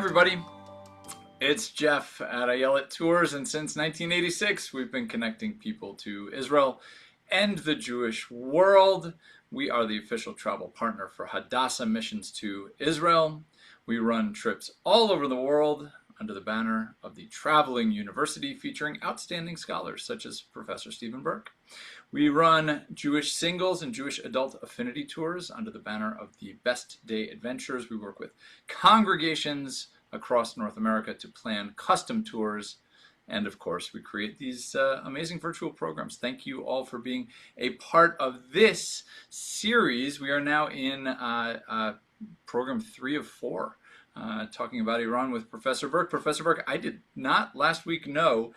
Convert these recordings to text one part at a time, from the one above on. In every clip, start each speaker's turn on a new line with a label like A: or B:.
A: everybody. It's Jeff at elicit Tours, and since 1986, we've been connecting people to Israel and the Jewish world. We are the official travel partner for Hadassah Missions to Israel. We run trips all over the world under the banner of the Traveling University, featuring outstanding scholars such as Professor Stephen Berk. We run Jewish singles and Jewish adult affinity tours under the banner of the Best Day Adventures. We work with congregations across North America to plan custom tours. And of course, we create these amazing virtual programs. Thank you all for being a part of this series. We are now in program 3 of 4. Talking about Iran with Professor Berk. Professor Berk, I did not last week know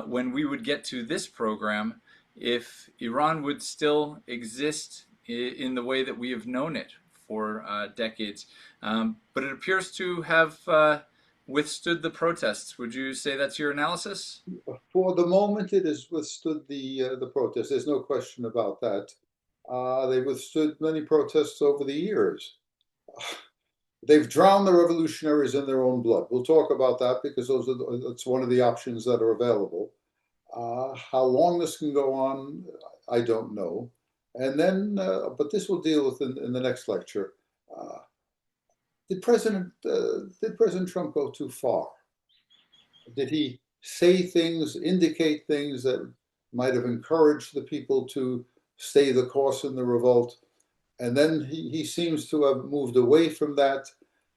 A: when we would get to this program if Iran would still exist in the way that we have known it for decades. But it appears to have withstood the protests. Would you say that's your analysis?
B: For the moment, it has withstood the protests. There's no question about that. They've withstood many protests over the years. They've drowned the revolutionaries in their own blood. We'll talk about that because that's one of the options that are available. How long this can go on, I don't know. And then, but this we'll deal with in the next lecture. Did President Trump go too far? Did he say things, indicate things that might have encouraged the people to stay the course in the revolt? And then he seems to have moved away from that.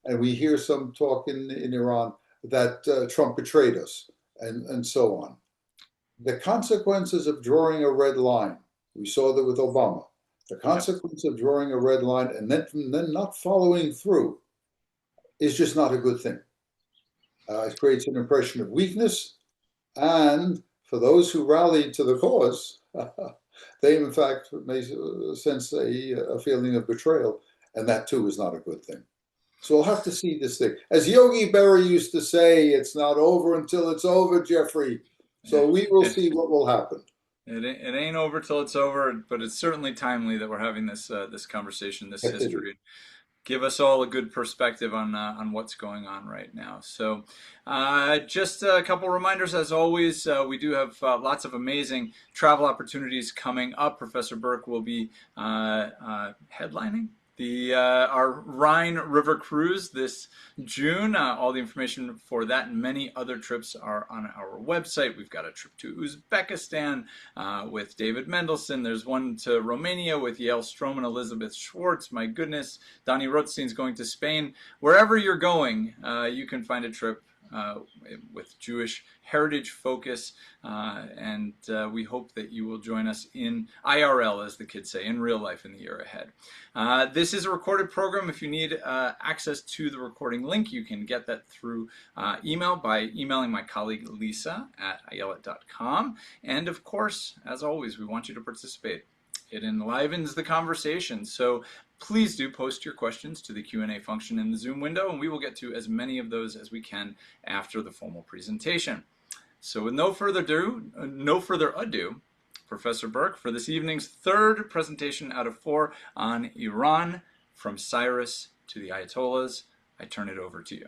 B: And we hear some talk in Iran that Trump betrayed us and so on. The consequences of drawing a red line, we saw that with Obama. The consequence of drawing a red line and then not following through is just not a good thing. It creates an impression of weakness. And for those who rallied to the cause, they in fact may sense a feeling of betrayal. And that too is not a good thing. So we'll have to see this thing. As Yogi Berra used to say, it's not over until it's over, Jeffrey. So we will see what will happen.
A: It ain't over till it's over, but it's certainly timely that we're having this this conversation, this history. Give us all a good perspective on what's going on right now. So just a couple reminders, as always, we do have lots of amazing travel opportunities coming up. Professor Berk will be headlining our Rhine River Cruise this June. All the information for that and many other trips are on our website. We've got a trip to Uzbekistan with David Mendelsohn. There's one to Romania with Yael Strom and Elizabeth Schwartz. My goodness, Donnie Rothstein's going to Spain. Wherever you're going, you can find a trip with Jewish heritage focus, and we hope that you will join us in IRL, as the kids say, in real life in the year ahead. This is a recorded program. If you need access to the recording link, you can get that through email by emailing my colleague Lisa at elicit.com. And of course, as always, we want you to participate. It enlivens the conversation. So please do post your questions to the Q&A function in the Zoom window, and we will get to as many of those as we can after the formal presentation. So with no further ado, Professor Berk, for this evening's third presentation out of 4 on Iran, from Cyrus to the Ayatollahs, I turn it over to you.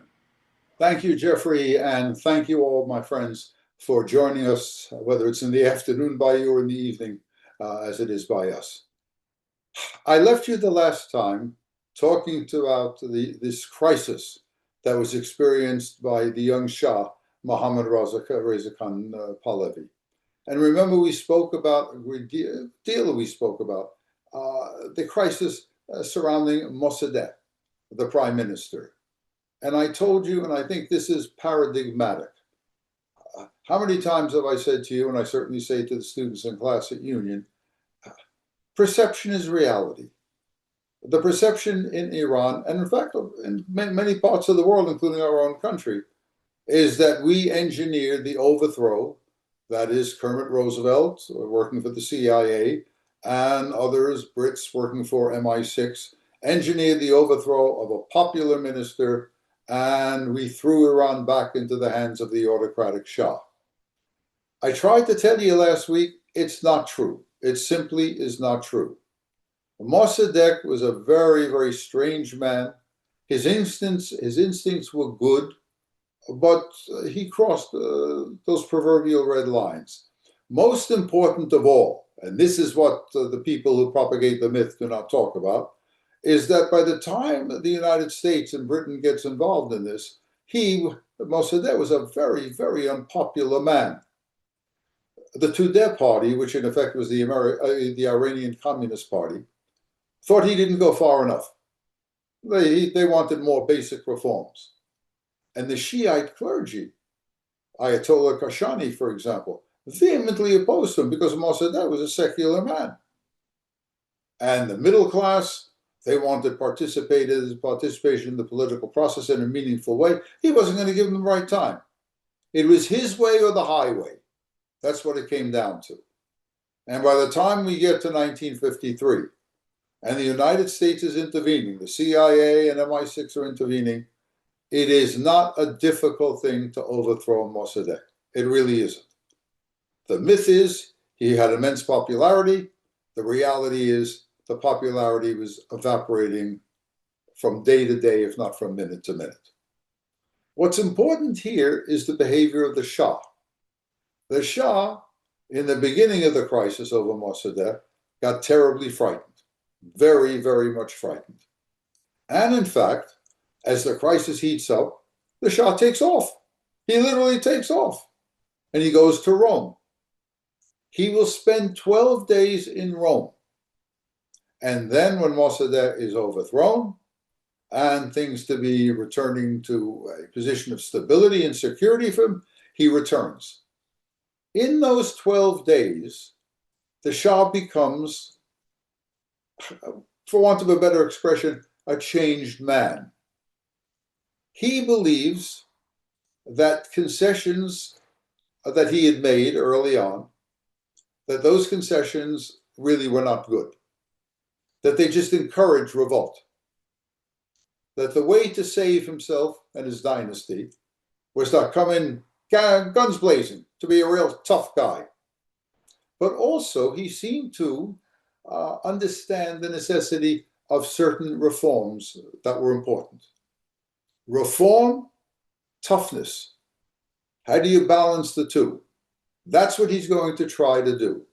B: Thank you, Jeffrey, and thank you all, my friends, for joining us, whether it's in the afternoon by you or in the evening, as it is by us. I left you the last time talking about this crisis that was experienced by the young Shah, Mohammad Reza Khan Pahlavi. And remember, we spoke about the crisis surrounding Mossadegh, the prime minister. And I told you, and I think this is paradigmatic. How many times have I said to you, and I certainly say to the students in class at Union, perception is reality. The perception in Iran, and in fact in many parts of the world, including our own country, is that we engineered the overthrow, that is Kermit Roosevelt working for the CIA and others, Brits working for MI6, engineered the overthrow of a popular minister, and we threw Iran back into the hands of the autocratic Shah. I tried to tell you last week, it's not true. It simply is not true. Mossadegh was a very, very strange man. His instincts were good, but he crossed those proverbial red lines. Most important of all, and this is what the people who propagate the myth do not talk about, is that by the time the United States and Britain gets involved in this, Mossadegh was a very, very unpopular man. The Tudeh party, which in effect was the Iranian Communist Party, thought he didn't go far enough. They wanted more basic reforms. And the Shiite clergy, Ayatollah Kashani, for example, vehemently opposed him because Mossadegh was a secular man. And the middle class, they wanted participation in the political process in a meaningful way. He wasn't going to give them the right time. It was his way or the highway. That's what it came down to. And by the time we get to 1953, and the United States is intervening, the CIA and MI6 are intervening, it is not a difficult thing to overthrow Mossadegh. It really isn't. The myth is he had immense popularity. The reality is the popularity was evaporating from day to day, if not from minute to minute. What's important here is the behavior of the Shah. The Shah, in the beginning of the crisis over Mossadegh, got terribly frightened, very, very much frightened. And in fact, as the crisis heats up, the Shah takes off. He literally takes off. And he goes to Rome. He will spend 12 days in Rome. And then when Mossadegh is overthrown and things to be returning to a position of stability and security for him, he returns. In those 12 days, the Shah becomes, for want of a better expression, a changed man. He believes that concessions that he had made early on, that those concessions really were not good, that they just encouraged revolt, that the way to save himself and his dynasty was to come in guns blazing, to be a real tough guy. But also he seemed to understand the necessity of certain reforms that were important. Reform, toughness. How do you balance the two? That's what he's going to try to do.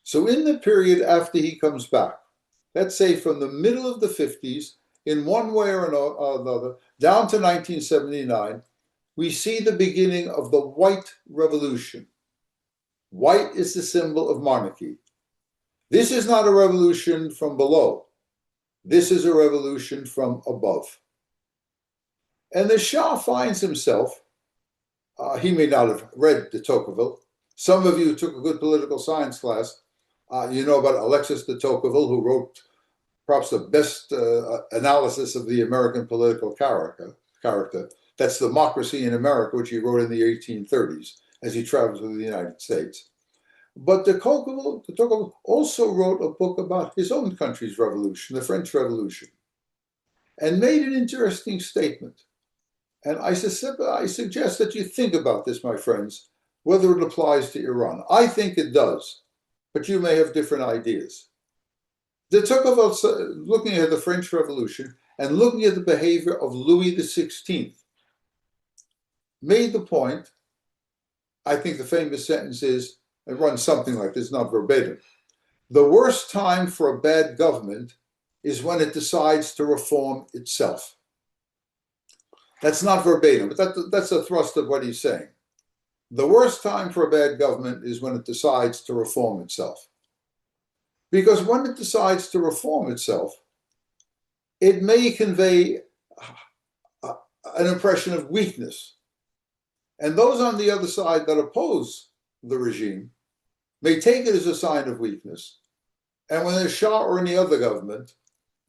B: So in the period after he comes back, let's say from the middle of the 50s, in one way or another, down to 1979, we see the beginning of the White Revolution. White is the symbol of monarchy. This is not a revolution from below. This is a revolution from above. And the Shah finds himself, he may not have read de Tocqueville. Some of you took a good political science class. You know about Alexis de Tocqueville, who wrote perhaps the best analysis of the American political character. That's Democracy in America, which he wrote in the 1830s as he traveled through the United States. But de Tocqueville also wrote a book about his own country's revolution, the French Revolution, and made an interesting statement. And I suggest that you think about this, my friends, whether it applies to Iran. I think it does, but you may have different ideas. De Tocqueville, looking at the French Revolution and looking at the behavior of Louis XVI, made the point, I think the famous sentence is, it runs something like this, not verbatim. The worst time for a bad government is when it decides to reform itself. That's not verbatim, but that's the thrust of what he's saying. The worst time for a bad government is when it decides to reform itself. Because when it decides to reform itself, it may convey an impression of weakness. And those on the other side that oppose the regime may take it as a sign of weakness. And when the Shah or any other government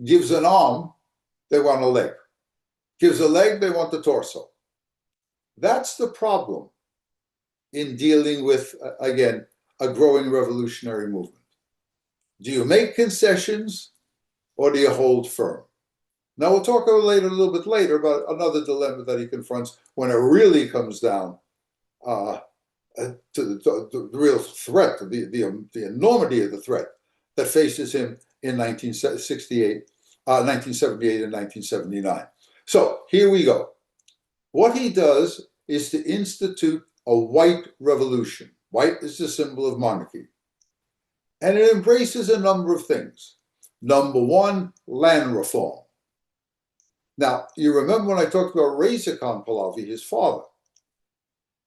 B: gives an arm, they want a leg. Gives a leg, they want the torso. That's the problem in dealing with, again, a growing revolutionary movement. Do you make concessions or do you hold firm? Now, we'll talk a little bit later about another dilemma that he confronts when it really comes down to the real threat, the enormity of the threat that faces him in 1978 and 1979. So here we go. What he does is to institute a white revolution. White is the symbol of monarchy. And it embraces a number of things. Number one, land reform. Now, you remember when I talked about Reza Khan Pahlavi, his father,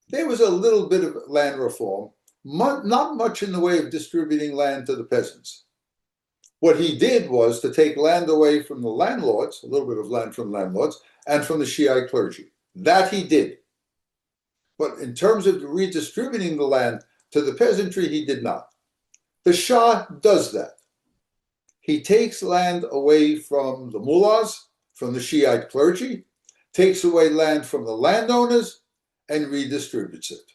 B: there was a little bit of land reform, not much in the way of distributing land to the peasants. What he did was to take land away from the landlords, a little bit of land from landlords, and from the Shiite clergy. That he did. But in terms of redistributing the land to the peasantry, he did not. The Shah does that. He takes land away from the mullahs, from the Shiite clergy, takes away land from the landowners, and redistributes it.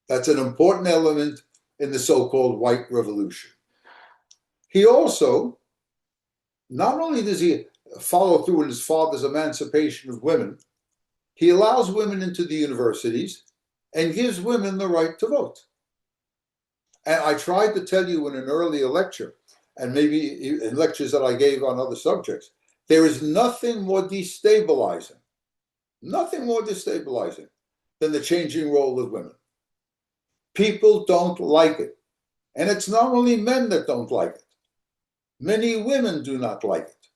B: That's an important element in the so-called White Revolution. He also, not only does he follow through in his father's emancipation of women, he allows women into the universities and gives women the right to vote. And I tried to tell you in an earlier lecture, and maybe in lectures that I gave on other subjects, there is nothing more destabilizing than the changing role of women. People don't like it. And it's not only men that don't like it. Many women do not like it.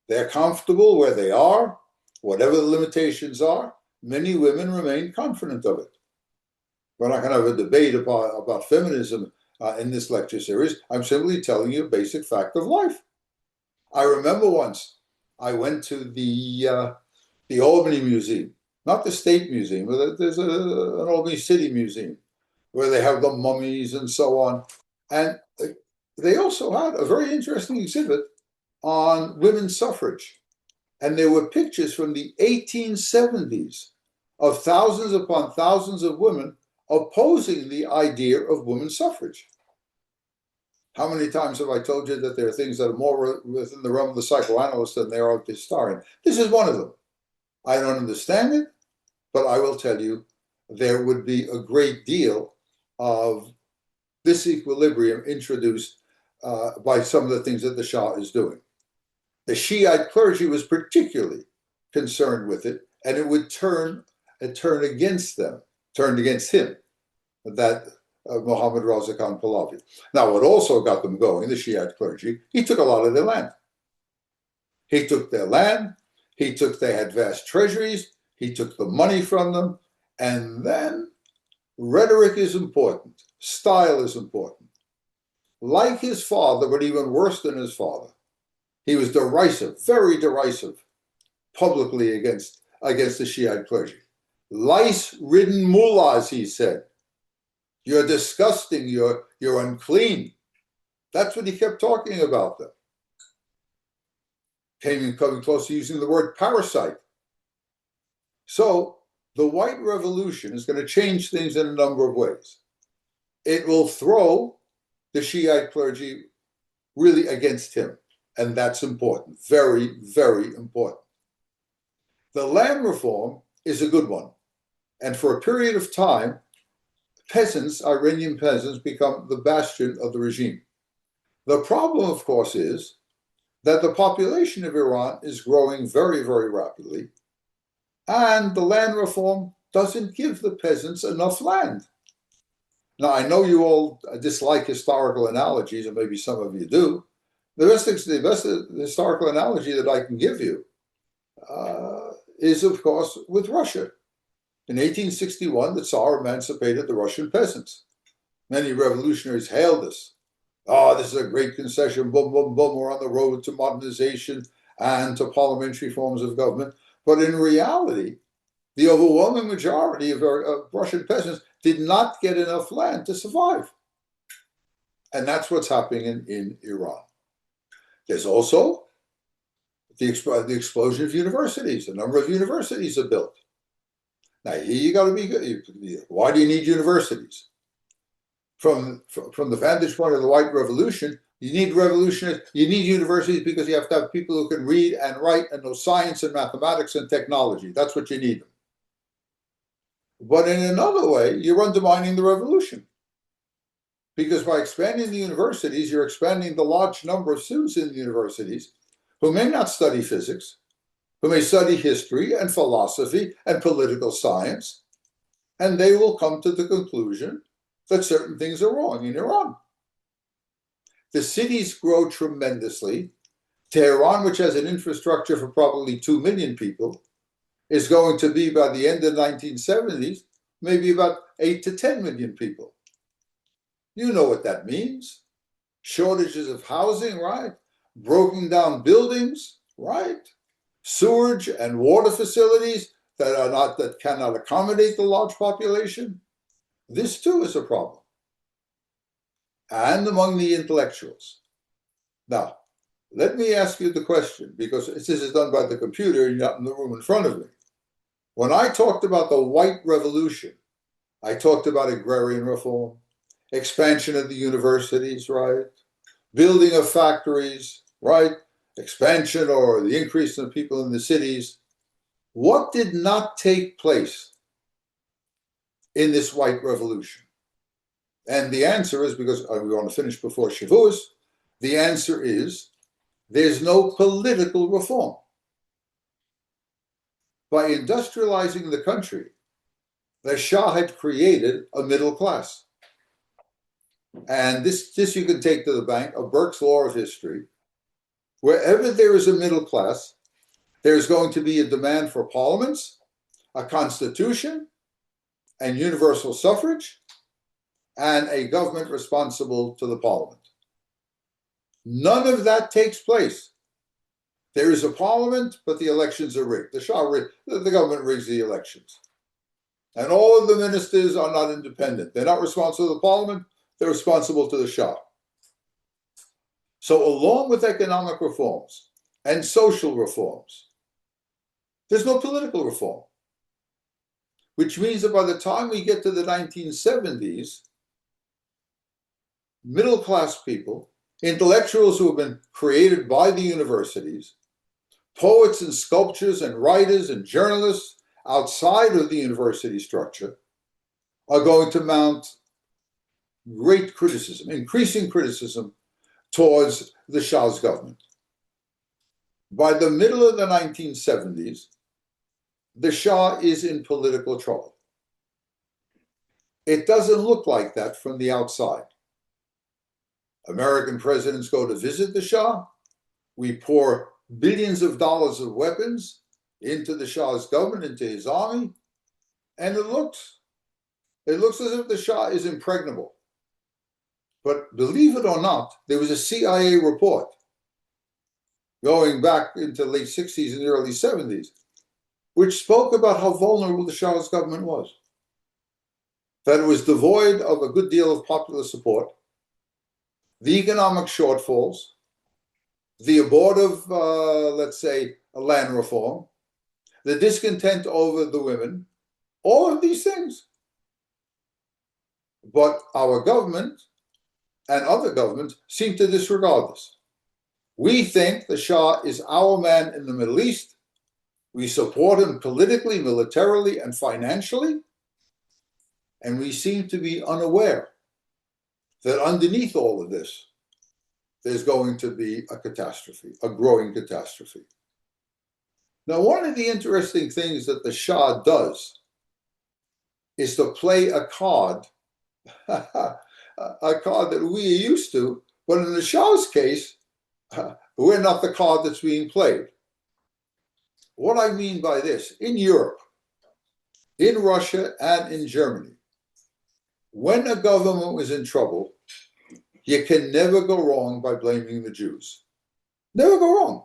B: They're comfortable where they are, whatever the limitations are. Many women remain confident of it. We're not going to have a debate about feminism in this lecture series. I'm simply telling you a basic fact of life. I remember once I went to the Albany Museum, not the State Museum, but there's an Albany City Museum where they have the mummies and so on. And they also had a very interesting exhibit on women's suffrage. And there were pictures from the 1870s of thousands upon thousands of women opposing the idea of women's suffrage. How many times have I told you that there are things that are more within the realm of the psychoanalyst than they are of the historian? This is one of them. I don't understand it, but I will tell you there would be a great deal of this equilibrium introduced by some of the things that the Shah is doing. The Shiite clergy was particularly concerned with it, and it would turn against them, turned against him, that Mohammad Reza Khan Pahlavi. Now, what also got them going, the Shiite clergy, he took a lot of their land. He took their land, they had vast treasuries, he took the money from them, and then rhetoric is important, style is important. Like his father, but even worse than his father, he was derisive, very derisive, publicly against the Shiite clergy. Lice-ridden mullahs, he said. You're disgusting, you're unclean. That's what he kept talking about them. Coming close to using the word parasite. So the White Revolution is going to change things in a number of ways. It will throw the Shiite clergy really against him, and that's important, very, very important. The land reform is a good one, and for a period of time, Iranian peasants, become the bastion of the regime. The problem, of course, is that the population of Iran is growing very, very rapidly, and the land reform doesn't give the peasants enough land. Now, I know you all dislike historical analogies, or maybe some of you do. The best historical analogy that I can give you is, of course, with Russia. In 1861, the Tsar emancipated the Russian peasants. Many revolutionaries hailed this. Oh, this is a great concession, boom, boom, boom, we're on the road to modernization and to parliamentary forms of government. But in reality, the overwhelming majority of Russian peasants did not get enough land to survive. And that's what's happening in Iran. There's also the explosion of universities. A number of universities are built. Now, here you got to be good. Why do you need universities? From the vantage point of the White Revolution, you need universities because you have to have people who can read and write and know science and mathematics and technology. That's what you need them. But in another way, you're undermining the revolution. Because by expanding the universities, you're expanding the large number of students in the universities who may not study physics, who may study history and philosophy and political science, and they will come to the conclusion that certain things are wrong in Iran. The cities grow tremendously. Tehran, which has an infrastructure for probably 2 million people, is going to be, by the end of the 1970s, maybe about 8 to 10 million people. You know what that means. Shortages of housing, right? Broken down buildings, right? Sewage and water facilities that cannot accommodate the large population. This too is a problem. And among the intellectuals. Now, let me ask you the question, because this is done by the computer and not in the room in front of me. When I talked about the white revolution, I talked about agrarian reform, expansion of the universities, right? Building of factories, right? Expansion or the increase in people in the cities. What did not take place in this white revolution? And the answer is, because we want to finish before Shavuos, the answer is there's no political reform. By industrializing the country, the Shah had created a middle class. And this you can take to the bank of Berk's law of history. Wherever there is a middle class, there's going to be a demand for parliaments, a constitution, and universal suffrage, and a government responsible to the parliament. None of that takes place. There is a parliament, but the elections are rigged. The government rigs the elections. And all of the ministers are not independent. They're not responsible to the parliament, they're responsible to the Shah. So along with economic reforms and social reforms, there's no political reform. Which means that by the time we get to the 1970s, middle-class people, intellectuals who have been created by the universities, poets and sculptors and writers and journalists outside of the university structure are going to mount great criticism, increasing criticism towards the Shah's government. By the middle of the 1970s, the Shah is in political trouble. It doesn't look like that from the outside. American presidents go to visit the Shah. We pour billions of dollars of weapons into the Shah's government, into his army, and it looks as if the Shah is impregnable. But believe it or not, there was a CIA report going back into the late 60s and the early 70s, which spoke about how vulnerable the Shah's government was. That it was devoid of a good deal of popular support, the economic shortfalls, the abortive, let's say, land reform, the discontent over the women, all of these things. But our government and other governments seem to disregard this. We think the Shah is our man in the Middle East. We support him politically, militarily, and financially. And we seem to be unaware that underneath all of this, there's going to be a catastrophe, a growing catastrophe. Now, one of the interesting things that the Shah does is to play a card, a card that we are used to, but in the Shah's case, we're not the card that's being played. What I mean by this, in Europe, in Russia, and in Germany, when a government was in trouble, you can never go wrong by blaming the Jews. Never go wrong.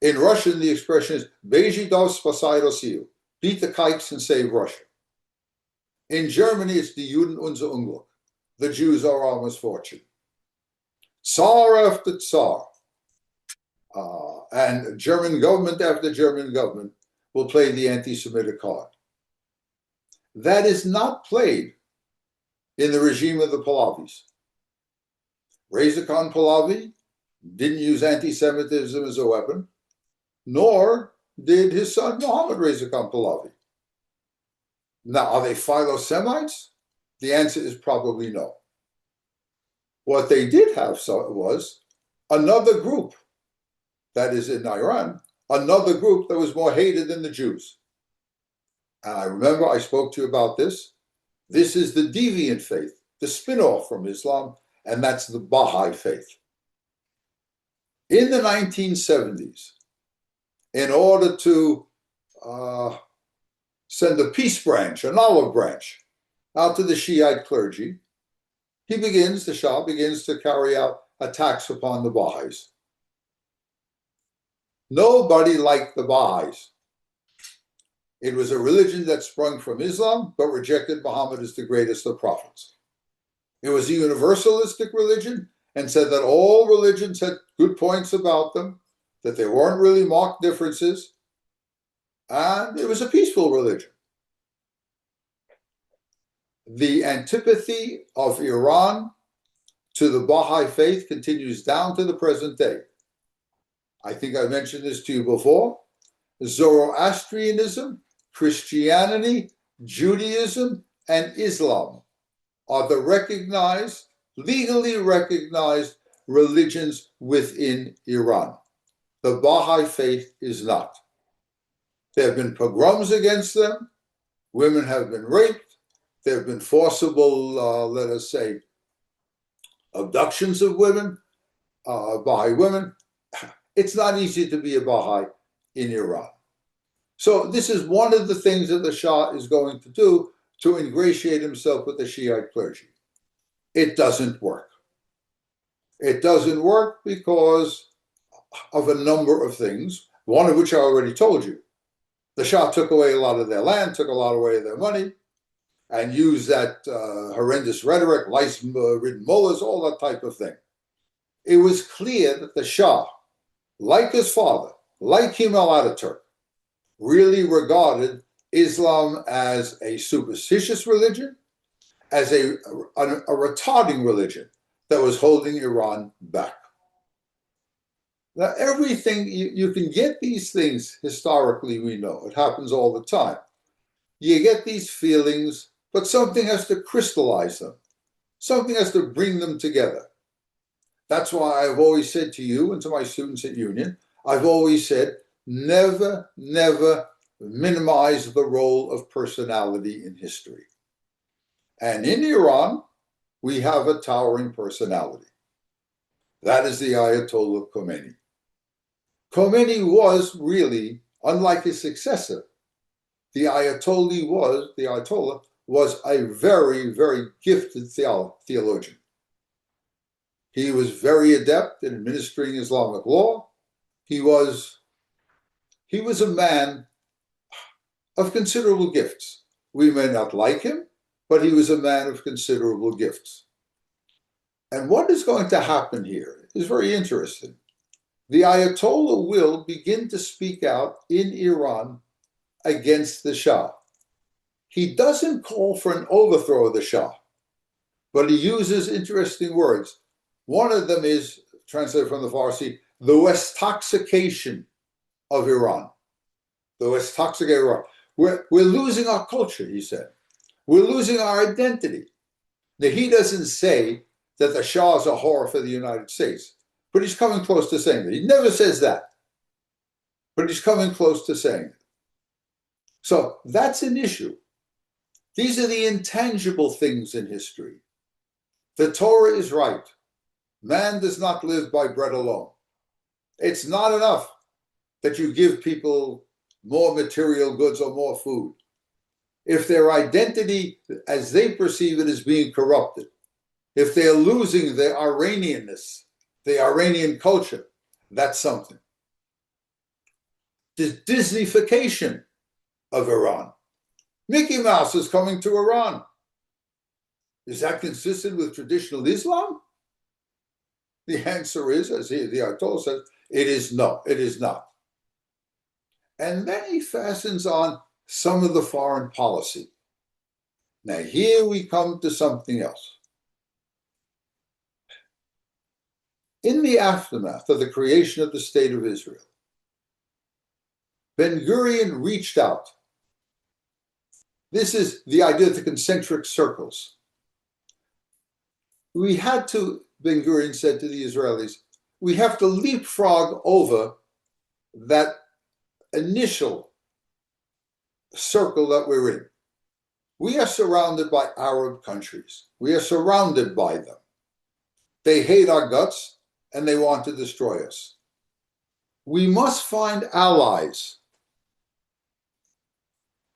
B: In Russian, the expression is "Beji dov spasai Rossiyu," beat the kikes and save Russia. In Germany, it's "Die Juden unser Unglück," the Jews are our misfortune. Tsar after Tsar, and German government after German government will play the anti-Semitic card. That is not played in the regime of the Pahlavis. Reza Khan Pahlavi didn't use anti-Semitism as a weapon, nor did his son Mohammad Reza Khan Pahlavi. Now, are they Philo-Semites? The answer is probably no. What they did have was another group that is in Iran another group that was more hated than the Jews. And I remember I spoke to you about this. This is the deviant faith, the spin-off from Islam, and that's the Baha'i faith. In the 1970s, in order to send a peace branch, an olive branch, out to the Shiite clergy, the Shah begins to carry out attacks upon the Baha'is. Nobody liked the Baha'is. It was a religion that sprung from Islam, but rejected Muhammad as the greatest of prophets. It was a universalistic religion and said that all religions had good points about them, that there weren't really marked differences, and it was a peaceful religion. The antipathy of Iran to the Baha'i faith continues down to the present day. I think I mentioned this to you before. Zoroastrianism, Christianity, Judaism, and Islam are the legally recognized religions within Iran. The Baha'i faith is not. There have been pogroms against them. Women have been raped. There have been forcible, let us say, abductions of women, Baha'i women. It's not easy to be a Baha'i in Iran. So this is one of the things that the Shah is going to do to ingratiate himself with the Shiite clergy. It doesn't work. It doesn't work because of a number of things, one of which I already told you. The Shah took away a lot of their land, took a lot away of their money, and used that horrendous rhetoric, lice-ridden mullahs, all that type of thing. It was clear that the Shah, like his father, like Kemal Ataturk, really regarded Islam as a superstitious religion, as a retarding religion that was holding Iran back. Now, everything, you can get these things historically, we know. It happens all the time. You get these feelings, but something has to crystallize them. Something has to bring them together. That's why I've always said to you and to my students at Union, I've always said, never, never minimize the role of personality in history. And in Iran, we have a towering personality. That is the Ayatollah Khomeini. Khomeini was really, unlike his successor, the Ayatollah was a very, very gifted theologian. He was very adept in administering Islamic law. He was a man of considerable gifts. We may not like him, but he was a man of considerable gifts. And what is going to happen here is very interesting. The Ayatollah will begin to speak out in Iran against the Shah. He doesn't call for an overthrow of the Shah, but he uses interesting words. One of them is, translated from the Farsi, the Westoxication of Iran. The Westoxication of Iran. We're losing our culture, he said. We're losing our identity. Now, he doesn't say that the Shah is a horror for the United States, but he's coming close to saying that. He never says that, but he's coming close to saying it. So that's an issue. These are the intangible things in history. The Torah is right. Man does not live by bread alone. It's not enough that you give people more material goods or more food. If their identity, as they perceive it, is being corrupted, if they're losing their Iranianness, the Iranian culture, that's something. The Disneyfication of Iran. Mickey Mouse is coming to Iran. Is that consistent with traditional Islam? The answer is, as the Ayatollah says, it is no, it is not. And then he fastens on some of the foreign policy. Now here we come to something else. In the aftermath of the creation of the State of Israel, Ben-Gurion reached out. This is the idea of the concentric circles. Ben-Gurion said to the Israelis, we have to leapfrog over that initial circle that we're in. We are surrounded by Arab countries. We are surrounded by them. They hate our guts and they want to destroy us. We must find allies,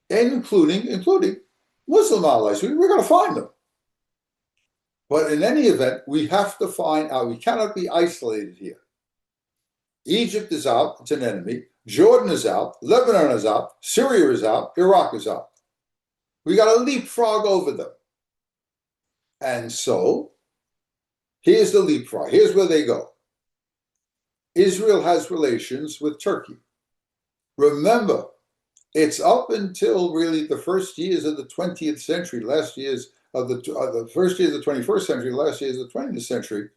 B: including Muslim allies. We're going to find them. But in any event, we have to find out. We cannot be isolated here. Egypt is out, it's an enemy. Jordan is out, Lebanon is out, Syria is out, Iraq is out. We got to leapfrog over them. And so, here's the leapfrog. Here's where they go. Israel has relations with Turkey. Remember, it's up until really the first years of the 20th century, last years of the first years of the 21st century, last years of the 20th century,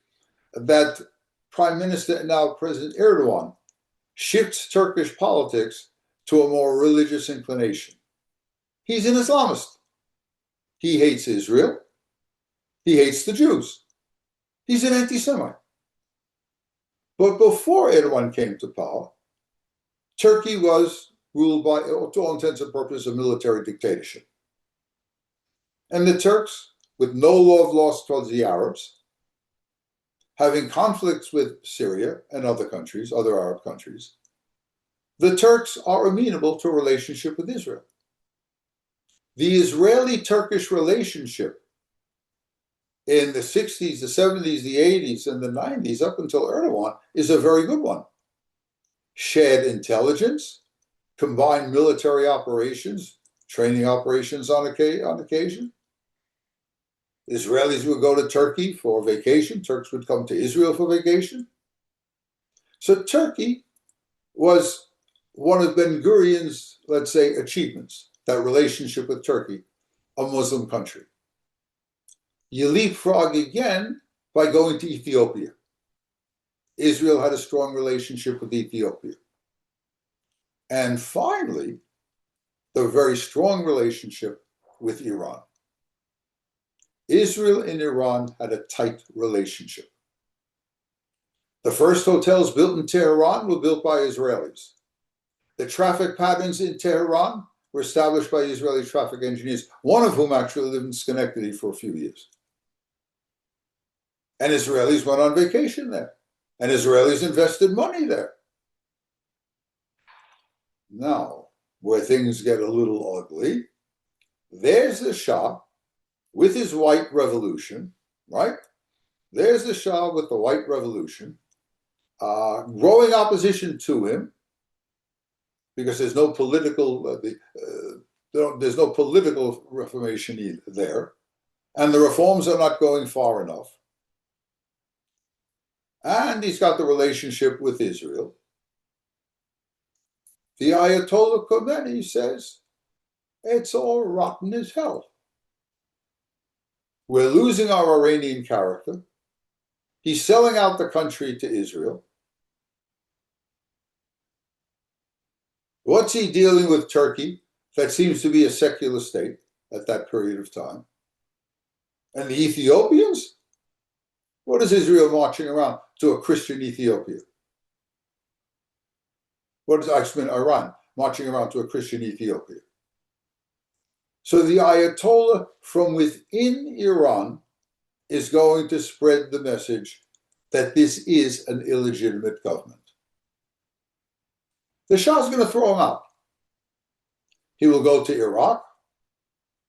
B: that Prime Minister and now President Erdogan shifts Turkish politics to a more religious inclination. He's an Islamist. He hates Israel. He hates the Jews. He's an anti-Semite. But before Erdogan came to power, Turkey was ruled by, to all intents and purposes, a military dictatorship. And the Turks, with no love lost towards the Arabs, having conflicts with Syria and other countries, other Arab countries, the Turks are amenable to a relationship with Israel. The Israeli-Turkish relationship in the 60s, the 70s, the 80s, and the 90s, up until Erdogan, is a very good one. Shared intelligence, combined military operations, training operations on occasion. Israelis would go to Turkey for vacation. Turks would come to Israel for vacation. So Turkey was one of Ben Gurion's, let's say, achievements, that relationship with Turkey, a Muslim country. You leapfrog again by going to Ethiopia. Israel had a strong relationship with Ethiopia. And finally, the very strong relationship with Iran. Israel and Iran had a tight relationship. The first hotels built in Tehran were built by Israelis. The traffic patterns in Tehran were established by Israeli traffic engineers, one of whom actually lived in Schenectady for a few years. And Israelis went on vacation there. And Israelis invested money there. Now, where things get a little ugly, there's the Shah with his white revolution, right? There's the Shah with the white revolution, growing opposition to him, because there's no political, there's no political reformation there, and the reforms are not going far enough. And he's got the relationship with Israel. The Ayatollah Khomeini says, it's all rotten as hell. We're losing our Iranian character. He's selling out the country to Israel. What's he dealing with Turkey, that seems to be a secular state at that period of time? And the Ethiopians? What is Israel marching around to a Christian Ethiopia? What is Iran marching around to a Christian Ethiopia? So the Ayatollah from within Iran is going to spread the message that this is an illegitimate government. The Shah's going to throw him out. He will go to Iraq.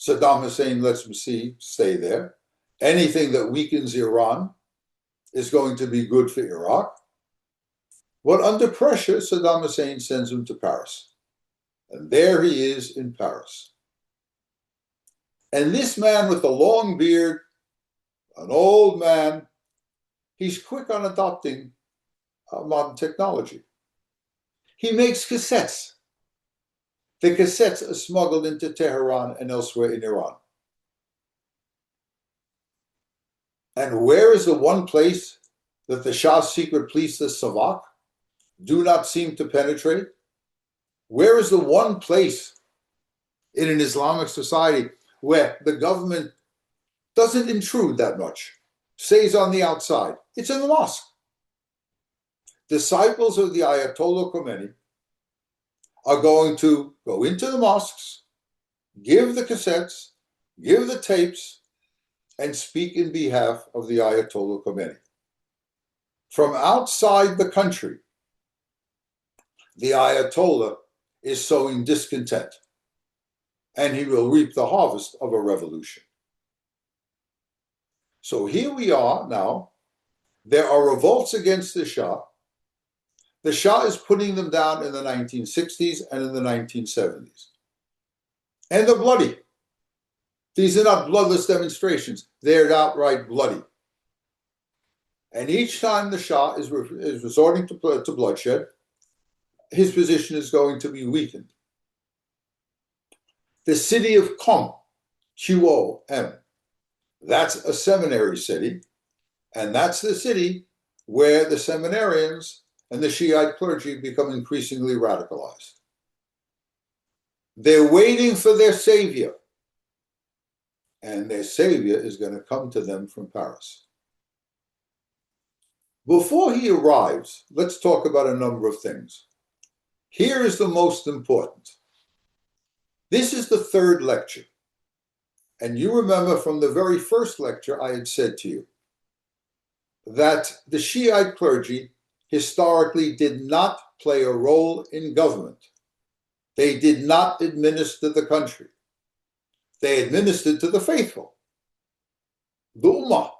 B: Saddam Hussein lets him stay there. Anything that weakens Iran is going to be good for Iraq. But under pressure, Saddam Hussein sends him to Paris. And there he is in Paris. And this man with the long beard, an old man, he's quick on adopting modern technology. He makes cassettes. The cassettes are smuggled into Tehran and elsewhere in Iran. And where is the one place that the Shah's secret police, the Savak, do not seem to penetrate? Where is the one place in an Islamic society where the government doesn't intrude that much, stays on the outside? It's in the mosque. Disciples of the Ayatollah Khomeini are going to go into the mosques, give the cassettes, give the tapes, and speak in behalf of the Ayatollah Khomeini. From outside the country, the Ayatollah is sowing discontent, and he will reap the harvest of a revolution. So here we are now. There are revolts against the Shah. The Shah is putting them down in the 1960s and in the 1970s. And they're bloody. These are not bloodless demonstrations. They're outright bloody. And each time the Shah is resorting to bloodshed, his position is going to be weakened. The city of Qom, Qom, that's a seminary city, and that's the city where the seminarians and the Shiite clergy become increasingly radicalized. They're waiting for their savior, and their savior is going to come to them from Paris. Before he arrives, let's talk about a number of things. Here is the most important. This is the third lecture. And you remember from the very first lecture, I had said to you that the Shiite clergy historically did not play a role in government. They did not administer the country. They administered to the faithful, the Ummah.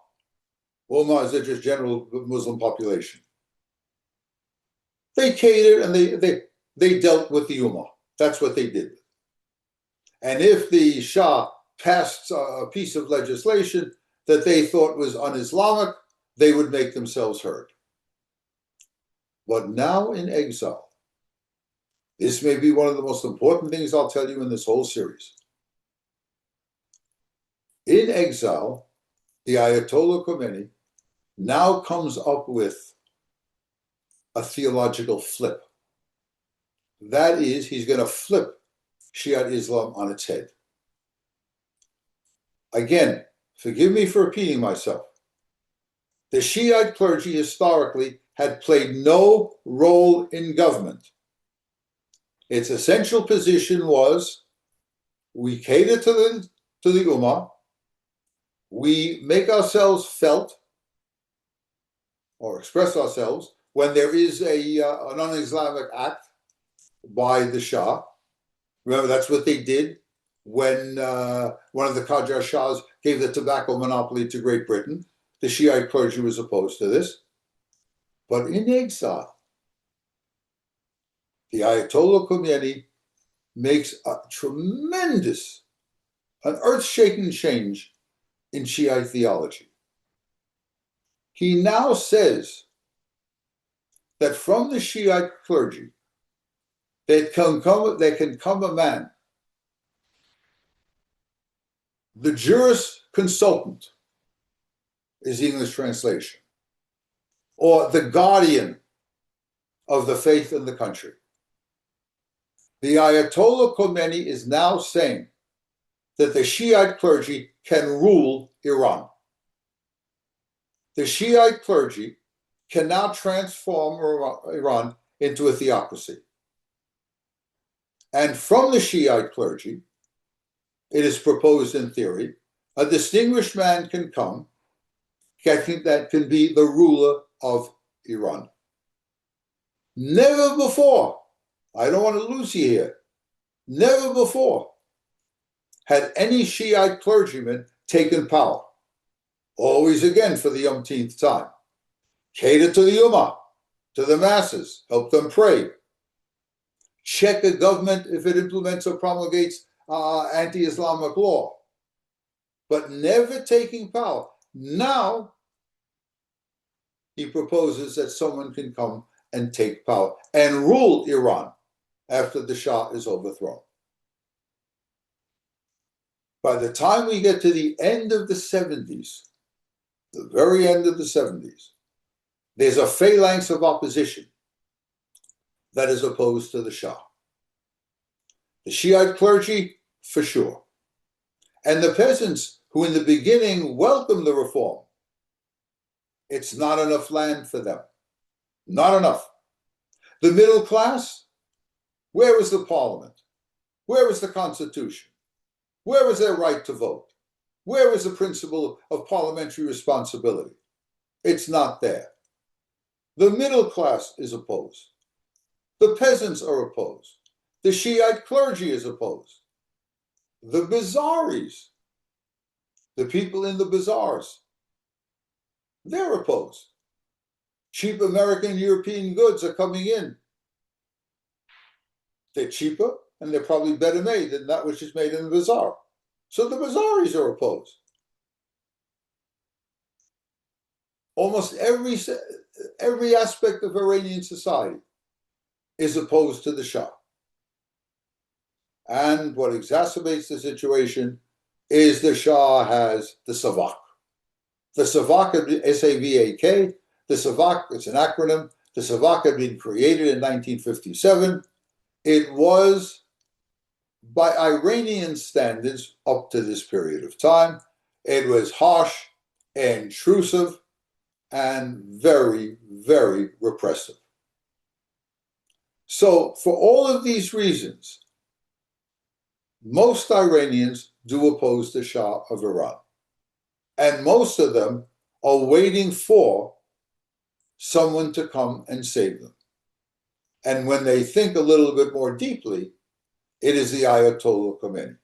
B: Ummah is a just general Muslim population. They catered and they dealt with the Ummah. That's what they did. And if the Shah passed a piece of legislation that they thought was un-Islamic, they would make themselves heard. But now in exile, this may be one of the most important things I'll tell you in this whole series. In exile, the Ayatollah Khomeini now comes up with a theological flip. That is, he's going to flip Shiite Islam on its head. Again, forgive me for repeating myself. The Shiite clergy historically had played no role in government. Its essential position was, we cater to the Ummah, we make ourselves felt or express ourselves when there is an un-Islamic act by the Shah. Remember, that's what they did when one of the Qajar Shahs gave the tobacco monopoly to Great Britain. The Shiite clergy was opposed to this. But in exile, the Ayatollah Khomeini makes a tremendous, an earth-shaking change in Shiite theology. He now says that from the Shiite clergy, there can come a man, the jurisconsultant is the English translation, or the guardian of the faith in the country. The Ayatollah Khomeini is now saying that the Shiite clergy can rule Iran. The Shiite clergy can now transform Iran into a theocracy. And from the Shiite clergy, it is proposed in theory, a distinguished man can come that can be the ruler of Iran. Never before, I don't want to lose you here, never before had any Shiite clergyman taken power. Always again for the umpteenth time. Cater to the Ummah, to the masses, help them pray. Check a government if it implements or promulgates anti-Islamic law. But never taking power. Now, he proposes that someone can come and take power and rule Iran after the Shah is overthrown. By the time we get to the end of the 70s, the very end of the 70s, there's a phalanx of opposition that is opposed to the Shah. The Shiite clergy, for sure. And the peasants who in the beginning welcomed the reform. It's not enough land for them. Not enough. The middle class, Where was the parliament? Where was the constitution? Where was their right to vote? Where was the principle of parliamentary responsibility? It's not there. The middle class is opposed. The peasants are opposed. The Shiite clergy is opposed. The bazaris, the people in the bazaars, they're opposed. Cheap American European goods are coming in. They're cheaper and they're probably better made than that which is made in the bazaar. So the bazaris are opposed. Almost every aspect of Iranian society is opposed to the Shah. And what exacerbates the situation is the Shah has the Savak. The Savak, S-A-V-A-K, the Savak, it's an acronym. The Savak had been created in 1957. It was, by Iranian standards, up to this period of time, it was harsh, intrusive, and very, very repressive. So for all of these reasons, most Iranians do oppose the Shah of Iran. And most of them are waiting for someone to come and save them. And when they think a little bit more deeply, it is the Ayatollah Khomeini.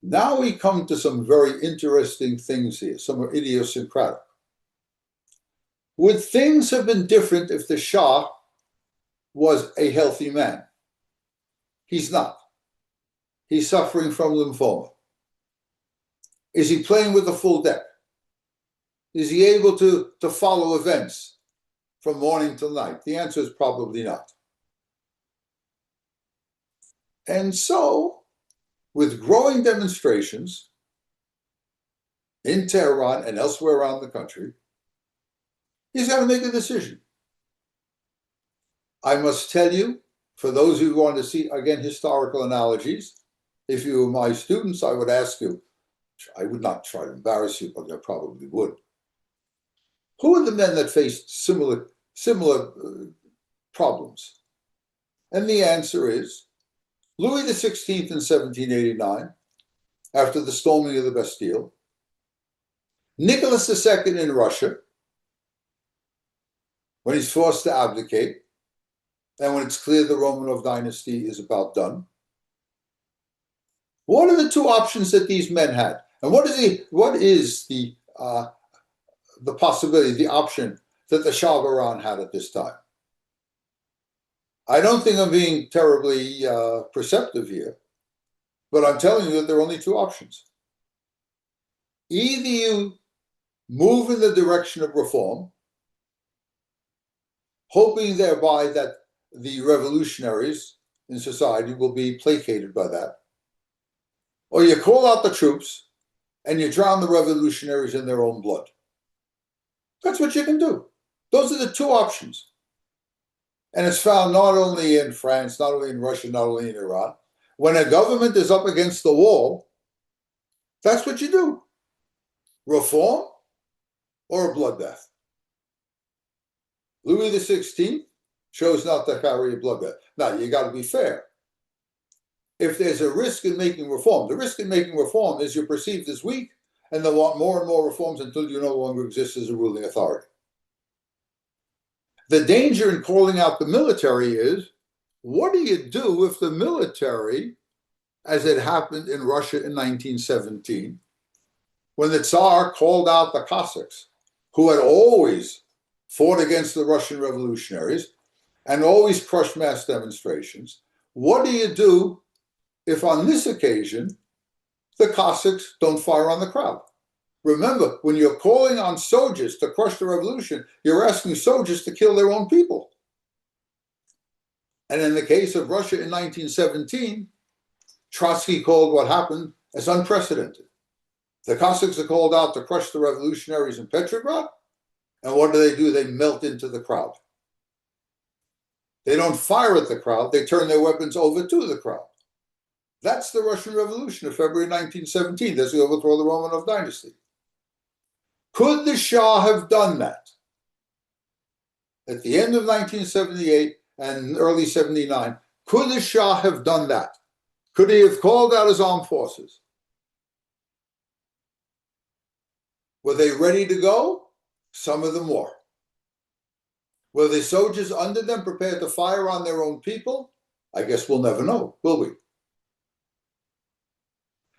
B: Now we come to some very interesting things here, some are idiosyncratic. Would things have been different if the Shah was a healthy man? He's not. He's suffering from lymphoma. Is he playing with a full deck? Is he able to follow events from morning till night? The answer is probably not. And so, with growing demonstrations in Tehran and elsewhere around the country, he's got to make a decision. I must tell you, for those who want to see, again, historical analogies, if you were my students, I would ask you, I would not try to embarrass you, but I probably would. Who are the men that faced similar problems? And the answer is Louis XVI in 1789, after the storming of the Bastille, Nicholas II in Russia, when he's forced to abdicate, and when it's clear the Romanov dynasty is about done. What are the two options that these men had? And what is the possibility, the option that the Shah of Iran had at this time? I don't think I'm being terribly perceptive here, but I'm telling you that there are only two options. Either you move in the direction of reform, hoping thereby that the revolutionaries in society will be placated by that, or you call out the troops and you drown the revolutionaries in their own blood. That's what you can do. Those are the two options. And it's found not only in France, not only in Russia, not only in Iran. When a government is up against the wall, that's what you do. Reform or a bloodbath. Louis XVI chose not to carry a bloodbath. Now, you got to be fair. If there's a risk in making reform, the risk in making reform is you're perceived as weak and they want more and more reforms until you no longer exist as a ruling authority. The danger in calling out the military is, what do you do if the military, as it happened in Russia in 1917, when the Tsar called out the Cossacks, who had always fought against the Russian revolutionaries and always crushed mass demonstrations? What do you do if on this occasion the Cossacks don't fire on the crowd? Remember, when you're calling on soldiers to crush the revolution, you're asking soldiers to kill their own people. And in the case of Russia in 1917, Trotsky called what happened as unprecedented. The Cossacks are called out to crush the revolutionaries in Petrograd, and what do? They melt into the crowd. They don't fire at the crowd, they turn their weapons over to the crowd. That's the Russian Revolution of February 1917. That's the overthrow of the Romanov dynasty. Could the Shah have done that? At the end of 1978, and early 79. Could the Shah have done that? Could he have called out his armed forces? Were they ready to go? Some of them were. Were the soldiers under them prepared to fire on their own people? I guess we'll never know, will we?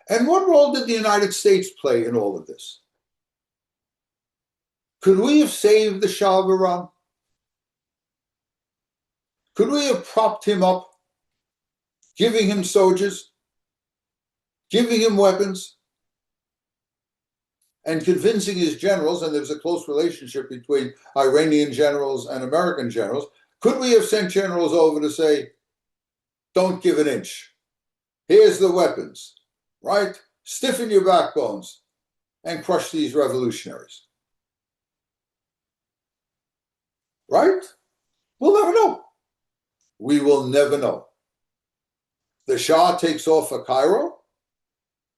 B: And what role did the United States play in all of this? Could we have saved the Shah of Iran? Could we have propped him up, giving him soldiers, giving him weapons, and convincing his generals, and there's a close relationship between Iranian generals and American generals, could we have sent generals over to say, don't give an inch. Here's the weapons, right? Stiffen your backbones and crush these revolutionaries. Right? We'll never know. We will never know. The Shah takes off for Cairo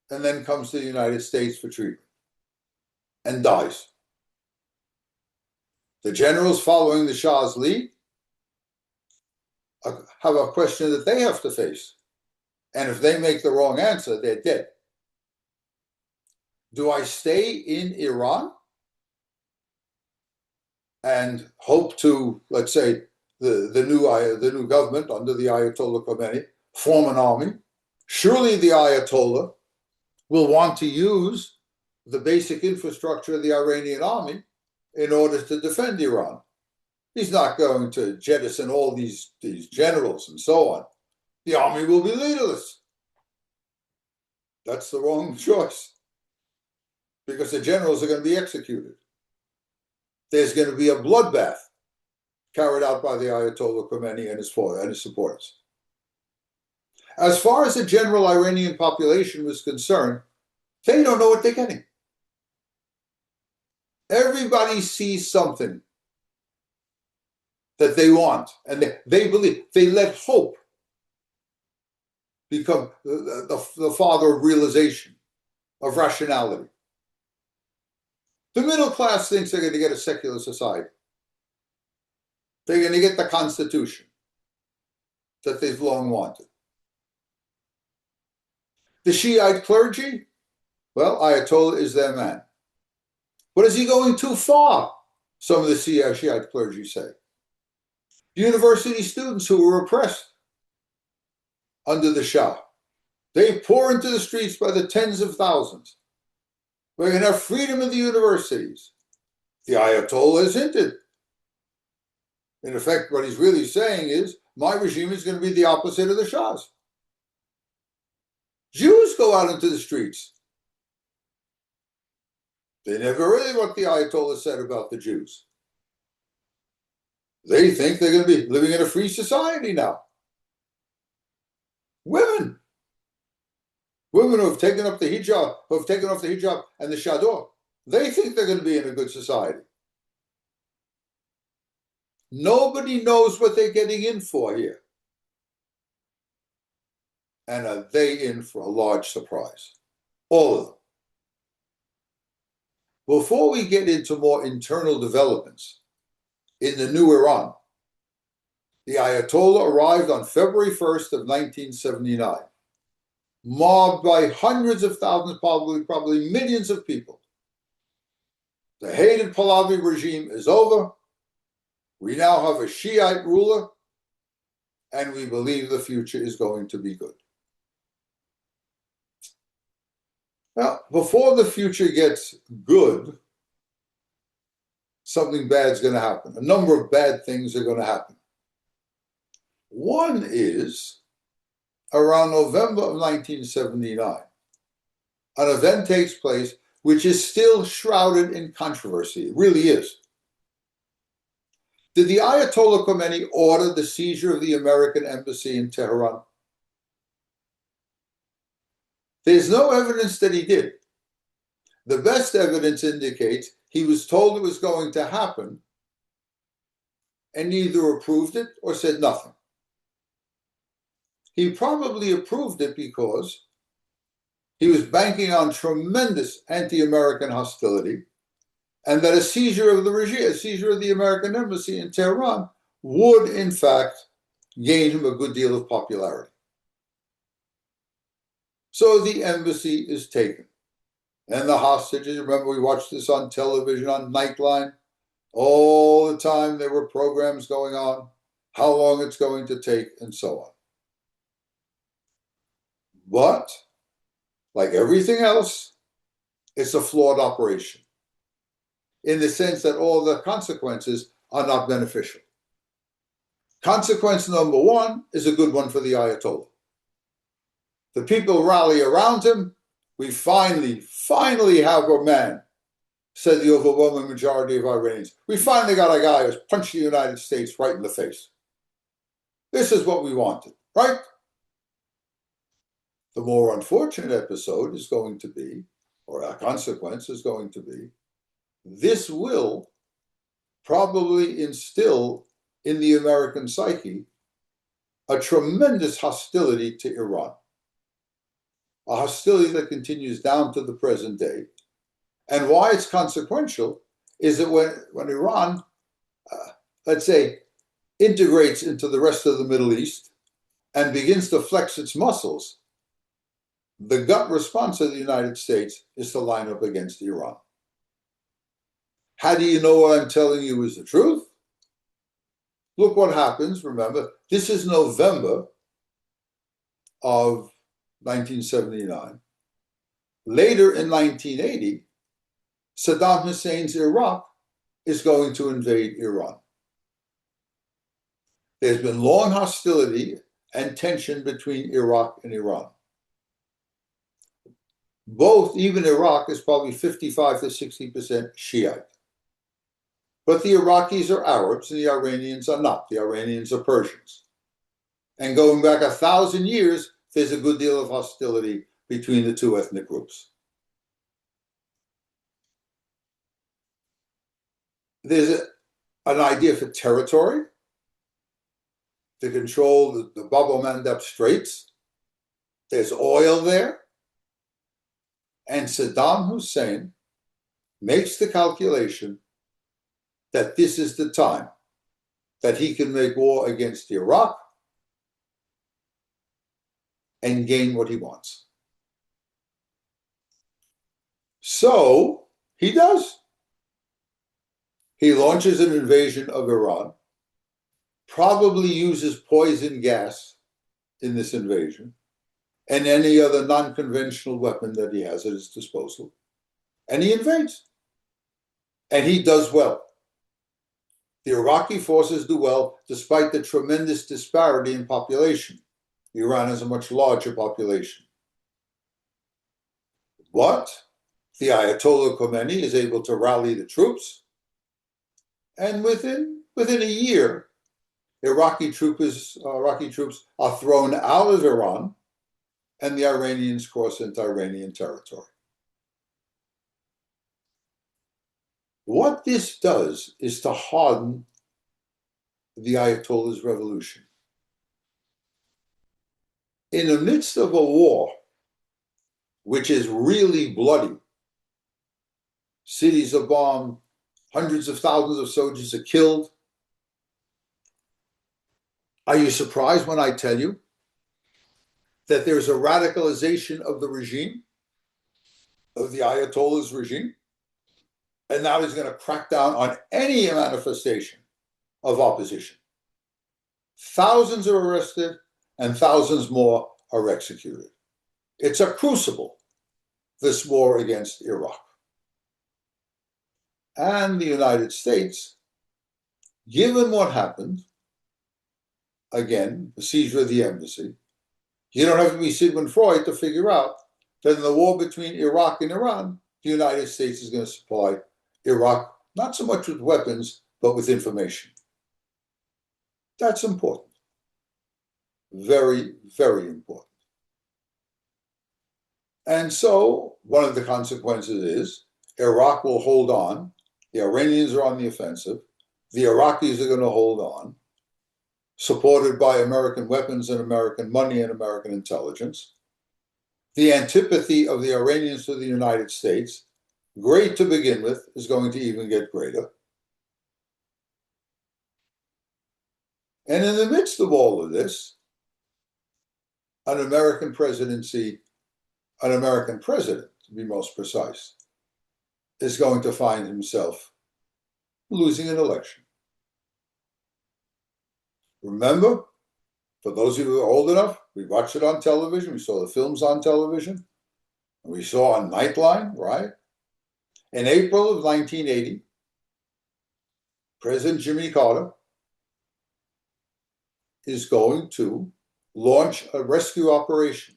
B: and then comes to the United States for treatment and dies. The generals following the Shah's lead have a question that they have to face. And if they make the wrong answer, they're dead. Do I stay in Iran and hope to, let's say, the new government under the Ayatollah Khomeini form an army? Surely the Ayatollah will want to use the basic infrastructure of the Iranian army in order to defend Iran. He's not going to jettison all these generals and so on. The army will be leaderless. That's the wrong choice, because the generals are going to be executed. There's going to be a bloodbath carried out by the Ayatollah Khomeini and his supporters. As far as the general Iranian population was concerned, they don't know what they're getting. Everybody sees something that they want, and they believe, they let hope become the father of realization, of rationality. The middle class thinks they're going to get a secular society. They're going to get the Constitution that they've long wanted. The Shiite clergy, well, Ayatollah is their man. But is he going too far? Some of the Shiite clergy say. University students who were oppressed under the Shah, they pour into the streets by the tens of thousands. We're going to have freedom in the universities. The Ayatollah has hinted. In effect, what he's really saying is, my regime is going to be the opposite of the Shah's. Jews go out into the streets. They never heard what the Ayatollah said about the Jews. They think they're going to be living in a free society now. Women who have taken up the hijab, who have taken off the hijab and the chador, they think they're going to be in a good society. Nobody knows what they're getting in for here. And are they in for a large surprise? All of them. Before we get into more internal developments in the new Iran, the Ayatollah arrived on February 1st of 1979, mobbed by hundreds of thousands, probably millions of people. The hated Pahlavi regime is over. We now have a Shiite ruler, and we believe the future is going to be good. Now, before the future gets good, something bad's going to happen. A number of bad things are going to happen. One is, around November of 1979, an event takes place which is still shrouded in controversy. It really is. Did the Ayatollah Khomeini order the seizure of the American embassy in Tehran? There's no evidence that he did. The best evidence indicates he was told it was going to happen and neither approved it or said nothing. He probably approved it because he was banking on tremendous anti-American hostility, and that a seizure of the regime, a seizure of the American embassy in Tehran would, in fact, gain him a good deal of popularity. So the embassy is taken. And the hostages, remember we watched this on television, on Nightline? All the time there were programs going on, how long it's going to take, and so on. But, like everything else, it's a flawed operation in the sense that all the consequences are not beneficial. Consequence number one is a good one for the Ayatollah. The people rally around him. We finally have a man, said the overwhelming majority of Iranians. We finally got a guy who's punched the United States right in the face. This is what we wanted, right? The more unfortunate episode is going to be, or a consequence is going to be, this will probably instill in the American psyche a tremendous hostility to Iran. A hostility that continues down to the present day. And why it's consequential is that when Iran, let's say, integrates into the rest of the Middle East and begins to flex its muscles, the gut response of the United States is to line up against Iran. How do you know what I'm telling you is the truth? Look what happens. Remember, this is November of 1979. Later in 1980, Saddam Hussein's Iraq is going to invade Iran. There's been long hostility and tension between Iraq and Iran. Both, even Iraq is probably 55 to 60% Shiite. But the Iraqis are Arabs and the Iranians are not. The Iranians are Persians. And going back 1,000 years, there's a good deal of hostility between the two ethnic groups. There's an idea for territory to control the Bab el-Mandeb Straits. There's oil there. And Saddam Hussein makes the calculation that this is the time that he can make war against Iraq and gain what he wants. So he does. He launches an invasion of Iran, probably uses poison gas in this invasion, and any other non-conventional weapon that he has at his disposal. And he invades. And he does well. The Iraqi forces do well despite the tremendous disparity in population. Iran has a much larger population. But the Ayatollah Khomeini is able to rally the troops. And within a year, Iraqi troops are thrown out of Iran, and the Iranians cross into Iranian territory. What this does is to harden the Ayatollah's revolution. In the midst of a war, which is really bloody, cities are bombed, hundreds of thousands of soldiers are killed. Are you surprised when I tell you that there's a radicalization of the regime, of the Ayatollah's regime? And now he's going to crack down on any manifestation of opposition. Thousands are arrested and thousands more are executed. It's a crucible, this war against Iraq. And the United States, given what happened, again, the seizure of the embassy, you don't have to be Sigmund Freud to figure out that in the war between Iraq and Iran, the United States is going to supply Iraq, not so much with weapons, but with information. That's important. Very, very important. And so one of the consequences is Iraq will hold on. The Iranians are on the offensive. The Iraqis are going to hold on, supported by American weapons and American money and American intelligence. The antipathy of the Iranians to the United States, great to begin with, is going to even get greater. And in the midst of all of this, an American presidency, an American president, to be most precise, is going to find himself losing an election. Remember, for those of you who are old enough, we watched it on television, we saw the films on television, and we saw on Nightline, right? In April of 1980, President Jimmy Carter is going to launch a rescue operation.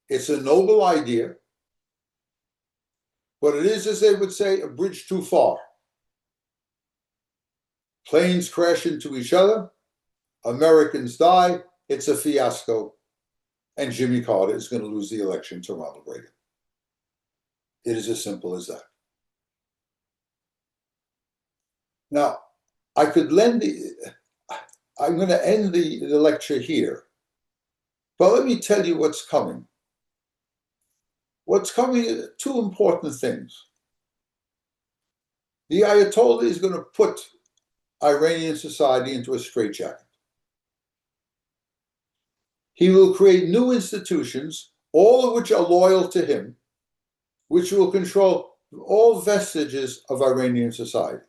B: It's a noble idea, but it is, as they would say, a bridge too far. Planes crash into each other, Americans die, it's a fiasco, and Jimmy Carter is going to lose the election to Ronald Reagan. It is as simple as that. Now, I'm going to end the lecture here, but let me tell you what's coming. What's coming are two important things. The Ayatollah is going to put Iranian society into a straitjacket. He will create new institutions, all of which are loyal to him, which will control all vestiges of Iranian society.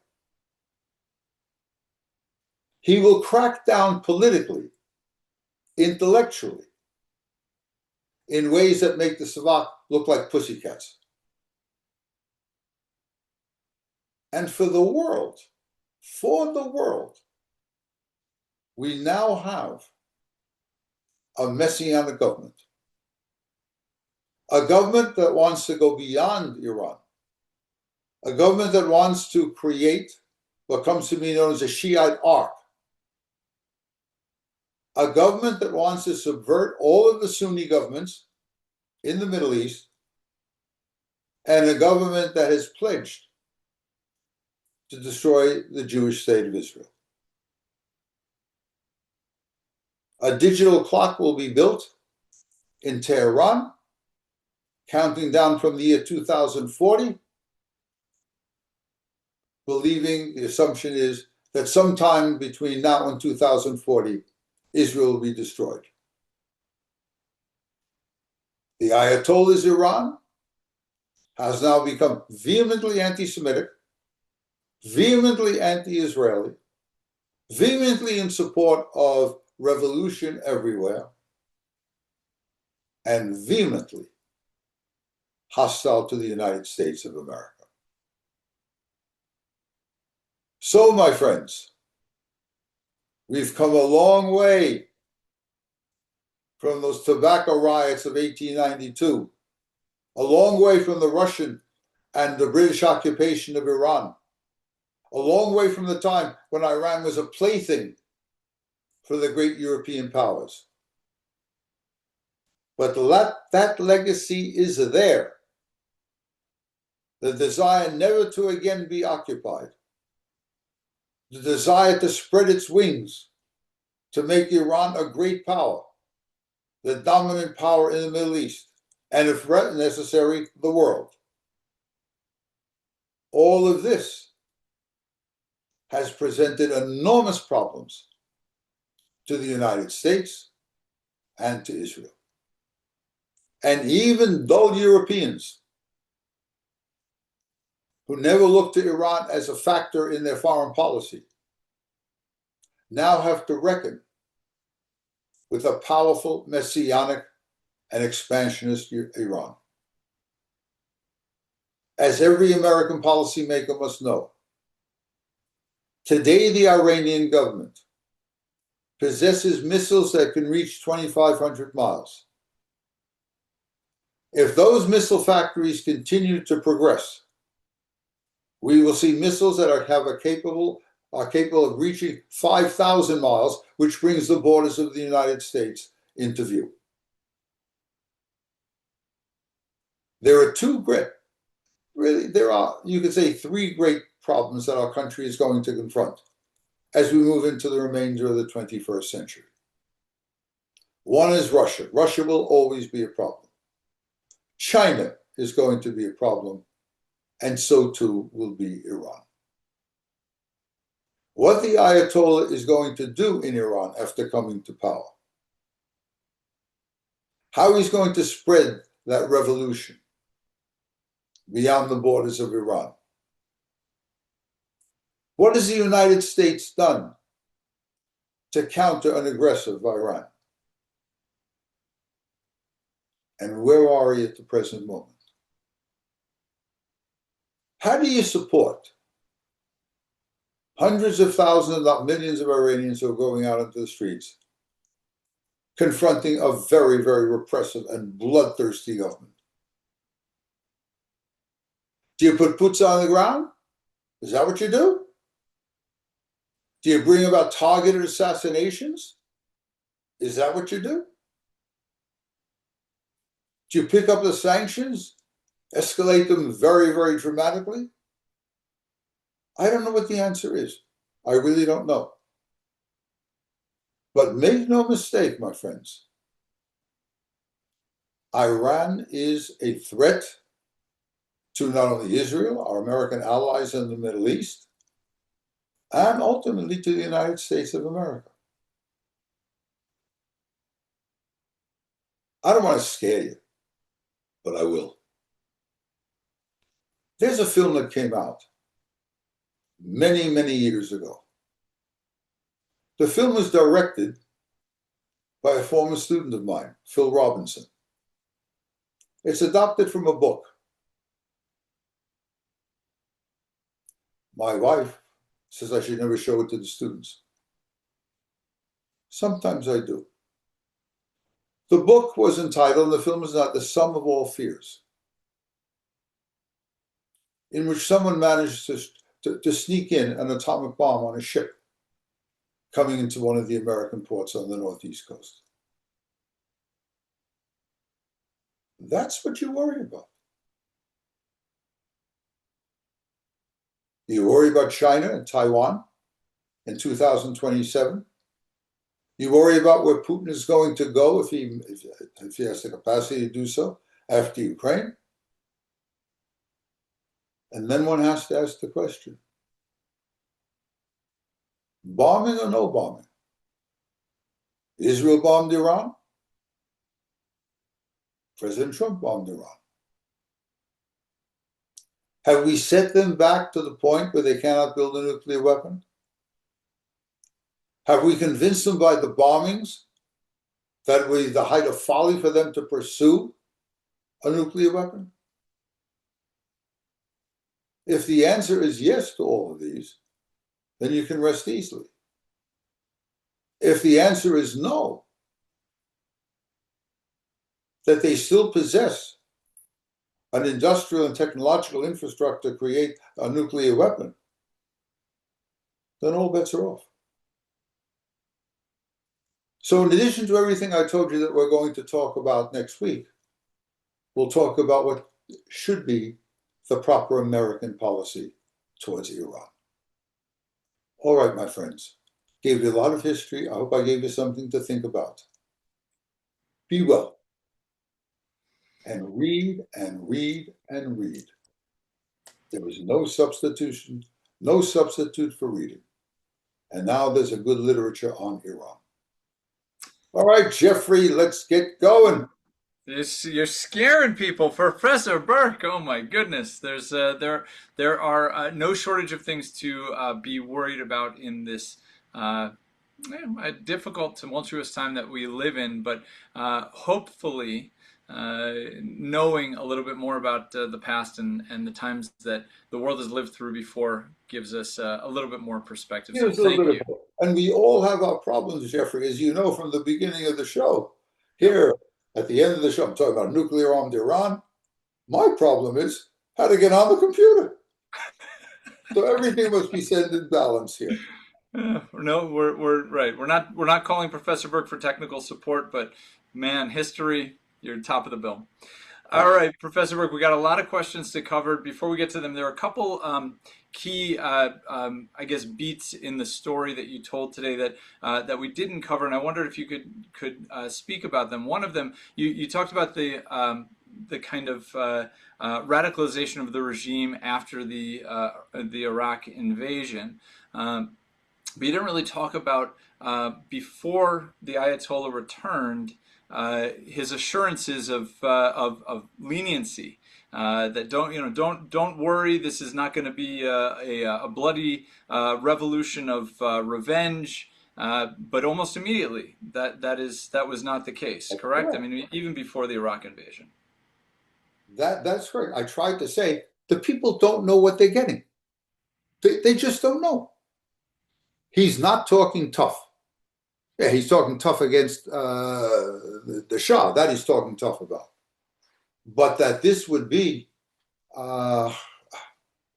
B: He will crack down politically, intellectually, in ways that make the Savak look like pussycats. And for the world, we now have a messianic government. A government that wants to go beyond Iran. A government that wants to create what comes to be known as a Shiite arc. A government that wants to subvert all of the Sunni governments in the Middle East, and a government that has pledged to destroy the Jewish state of Israel. A digital clock will be built in Tehran, counting down from the year 2040, believing the assumption is that sometime between now and 2040, Israel will be destroyed. The Ayatollah's Iran has now become vehemently anti-Semitic, vehemently anti-Israeli, vehemently in support of revolution everywhere, and vehemently hostile to the United States of America. So, my friends, we've come a long way from those tobacco riots of 1892, a long way from the Russian and the British occupation of Iran, a long way from the time when Iran was a plaything for the great European powers. But that legacy is there. The desire never to again be occupied. The desire to spread its wings, to make Iran a great power, the dominant power in the Middle East, and if necessary, the world. All of this has presented enormous problems to the United States and to Israel. And even dull Europeans who never looked to Iran as a factor in their foreign policy now have to reckon with a powerful, messianic, and expansionist Iran. As every American policymaker must know, today the Iranian government possesses missiles that can reach 2,500 miles. If those missile factories continue to progress, we will see missiles that are capable of reaching 5,000 miles, which brings the borders of the United States into view. There are you could say, three great problems that our country is going to confront as we move into the remainder of the 21st century. One is Russia. Russia will always be a problem. China is going to be a problem, and so too will be Iran. what the Ayatollah is going to do in Iran after coming to power, how he's going to spread that revolution beyond the borders of Iran. What has the United States done to counter an aggressive Iran? And where are we at the present moment? How do you support hundreds of thousands, not millions of Iranians who are going out into the streets, confronting a very, very repressive and bloodthirsty government? Do you put boots on the ground? Is that what you do? Do you bring about targeted assassinations? Is that what you do? Do you pick up the sanctions, escalate them very, very dramatically? I don't know what the answer is. I really don't know. But make no mistake, my friends, Iran is a threat to not only Israel, our American allies in the Middle East, and ultimately to the United States of America. I don't want to scare you, but I will. There's a film that came out many, many years ago. The film was directed by a former student of mine, Phil Robinson. It's adapted from a book. My wife says I should never show it to the students. Sometimes I do. The book was entitled, the film is not, The Sum of All Fears, in which someone managed to sneak in an atomic bomb on a ship coming into one of the American ports on the Northeast coast. That's what you worry about. Do you worry about China and Taiwan in 2027? You worry about where Putin is going to go if he has the capacity to do so after Ukraine? And then one has to ask the question, bombing or no bombing? Israel bombed Iran. President Trump bombed Iran. Have we set them back to the point where they cannot build a nuclear weapon? Have we convinced them by the bombings that it was the height of folly for them to pursue a nuclear weapon? If the answer is yes to all of these, then you can rest easily. If the answer is no, that they still possess an industrial and technological infrastructure to create a nuclear weapon, then all bets are off. So in addition to everything I told you that we're going to talk about next week, we'll talk about what should be the proper American policy towards Iran. All right, my friends, gave you a lot of history. I hope I gave you something to think about. Be well. And read and read and read. There is no substitution, no substitute for reading. And now there's a good literature on Iran. All right, Jeffrey, let's get going.
A: You're scaring people, Professor Berk. Oh my goodness, there are no shortage of things to be worried about in this a difficult, tumultuous time that we live in. But hopefully, knowing a little bit more about the past and the times that the world has lived through before gives us a little bit more perspective. So
B: Here's a little
A: thank
B: bit
A: you.
B: of hope. And we all have our problems, Jeffrey, as you know from the beginning of the show. Here, at the end of the show, I'm talking about nuclear armed Iran. My problem is how to get on the computer. So everything must be set in balance here.
A: No, we're right. We're not calling Professor Berk for technical support, but man, history, you're top of the bill. All right, Professor Berk, we got a lot of questions to cover. Before we get to them, there are a couple key, I guess, beats in the story that you told today that we didn't cover, and I wondered if you could speak about them. One of them, you talked about the kind of radicalization of the regime after the Iraq invasion. But you didn't really talk about before the Ayatollah returned his assurances of leniency. That don't worry. This is not going to be a bloody revolution of revenge. But almost immediately, that was not the case.
B: That's
A: Correct? I
B: correct.
A: mean, even before the Iraq invasion.
B: That's correct. I tried to say the people don't know what they're getting. They just don't know. He's not talking tough. Yeah, he's talking tough against the Shah. That he's talking tough about. But that this would be uh,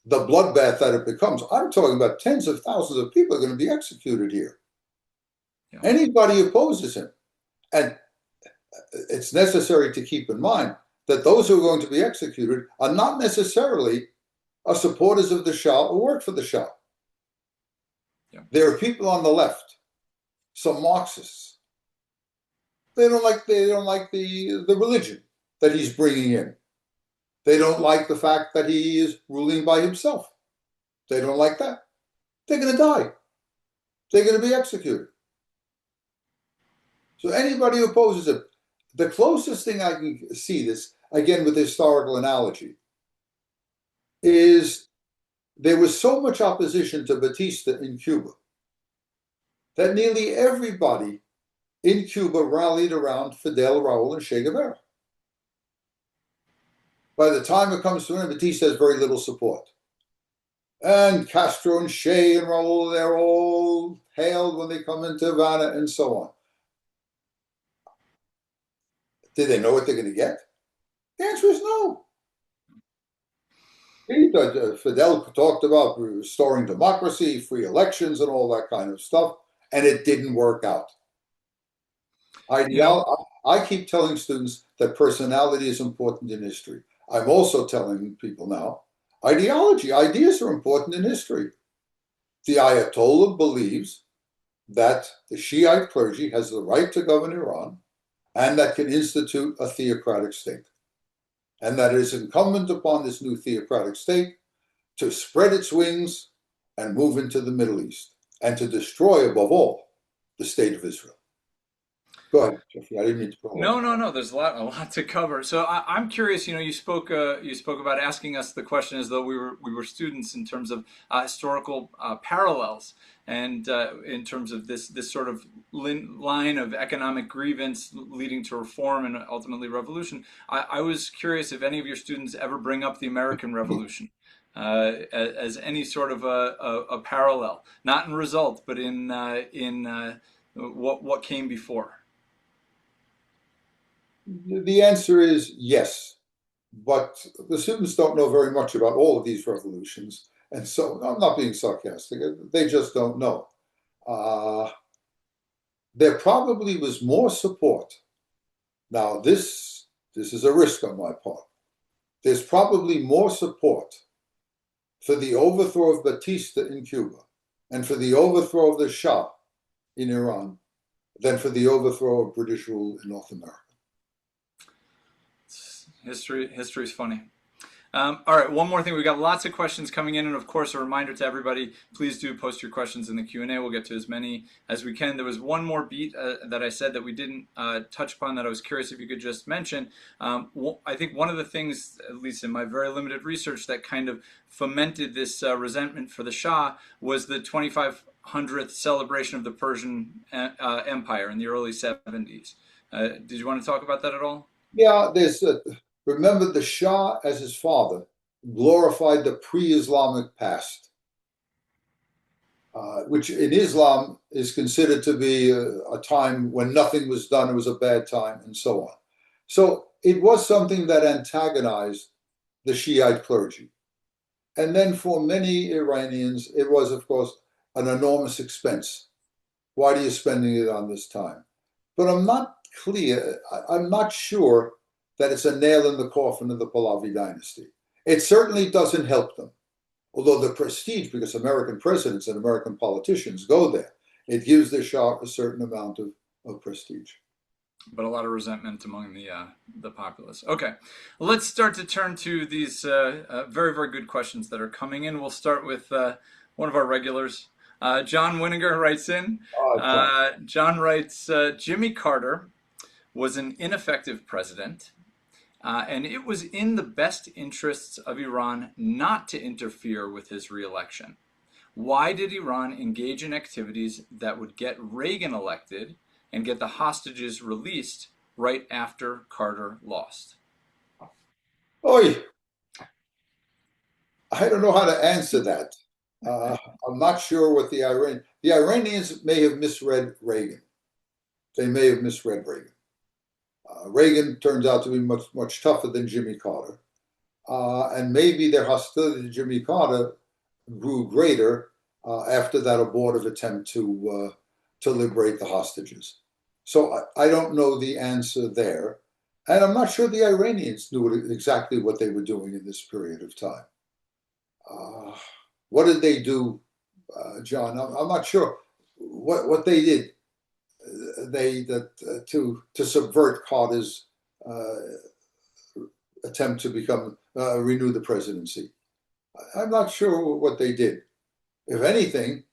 B: the bloodbath that it becomes. I'm talking about tens of thousands of people are going to be executed here.
A: Yeah.
B: Anybody opposes him. And it's necessary to keep in mind that those who are going to be executed are not necessarily supporters of the Shah or work for the Shah.
A: Yeah.
B: There are people on the left, some Marxists. They don't like the religion that he's bringing in. They don't like the fact that he is ruling by himself. They don't like that. They're going to die. They're going to be executed. So anybody who opposes him, the closest thing I can see this, again with historical analogy, is there was so much opposition to Batista in Cuba that nearly everybody in Cuba rallied around Fidel, Raul, and Che Guevara. By the time it comes to him, Batista has very little support. And Castro and Che and Raul, they're all hailed when they come into Havana and so on. Did they know what they're going to get? The answer is no. Fidel talked about restoring democracy, free elections, and all that kind of stuff, and it didn't work out.
A: You know,
B: I keep telling students that personality is important in history. I'm also telling people now, ideology, ideas are important in history. The Ayatollah believes that the Shiite clergy has the right to govern Iran and that can institute a theocratic state. And that it is incumbent upon this new theocratic state to spread its wings and move into the Middle East and to destroy, above all, the state of Israel. Go ahead, Jeffrey. I didn't mean to prolong.
A: no. There's a lot to cover. So I'm curious. You spoke about asking us the question as though we were students in terms of historical parallels, and in terms of this sort of line of economic grievance leading to reform and ultimately revolution. I was curious if any of your students ever bring up the American Revolution as any sort of a parallel, not in result, but in what came before.
B: The answer is yes, but the students don't know very much about all of these revolutions. And so I'm not being sarcastic. They just don't know. Uh, there probably was more support. Now, this is a risk on my part. There's probably more support for the overthrow of Batista in Cuba and for the overthrow of the Shah in Iran than for the overthrow of British rule in North America.
A: History's funny. All right, one more thing. We've got lots of questions coming in, and of course, a reminder to everybody: please do post your questions in the Q&A. We'll get to as many as we can. There was one more beat that I said that we didn't touch upon that I was curious if you could just mention. I think one of the things, at least in my very limited research, that kind of fomented this resentment for the Shah was the 2500th celebration of the Persian Empire in the early 70s. Did you want to talk about that at all?
B: Yeah, remember the Shah as his father glorified the pre-Islamic past, which in Islam is considered to be a time when nothing was done, it was a bad time, and so on. So it was something that antagonized the Shiite clergy. And then for many Iranians, it was, of course, an enormous expense. Why are you spending it on this time? But I'm not sure that it's a nail in the coffin of the Pahlavi dynasty. It certainly doesn't help them. Although the prestige, because American presidents and American politicians go there, it gives the Shah a certain amount of prestige.
A: But a lot of resentment among the populace. Okay, let's start to turn to these very good questions that are coming in. We'll start with one of our regulars. John Winiger writes in.
B: John.
A: John writes, Jimmy Carter was an ineffective president, and it was in the best interests of Iran not to interfere with his reelection. Why did Iran engage in activities that would get Reagan elected and get the hostages released right after Carter lost?
B: Oy, I don't know how to answer that. Uh, I'm not sure what the Iranians may have misread Reagan. They may have misread Reagan. Reagan turns out to be much tougher than Jimmy Carter, and maybe their hostility to Jimmy Carter grew greater after that abortive attempt to liberate the hostages. So I don't know the answer there, and I'm not sure the Iranians knew exactly what they were doing in this period of time. Uh, what did they do, John? I'm not sure what they did. They that to subvert Carter's attempt to become renew the presidency. I'm not sure what they did. If anything,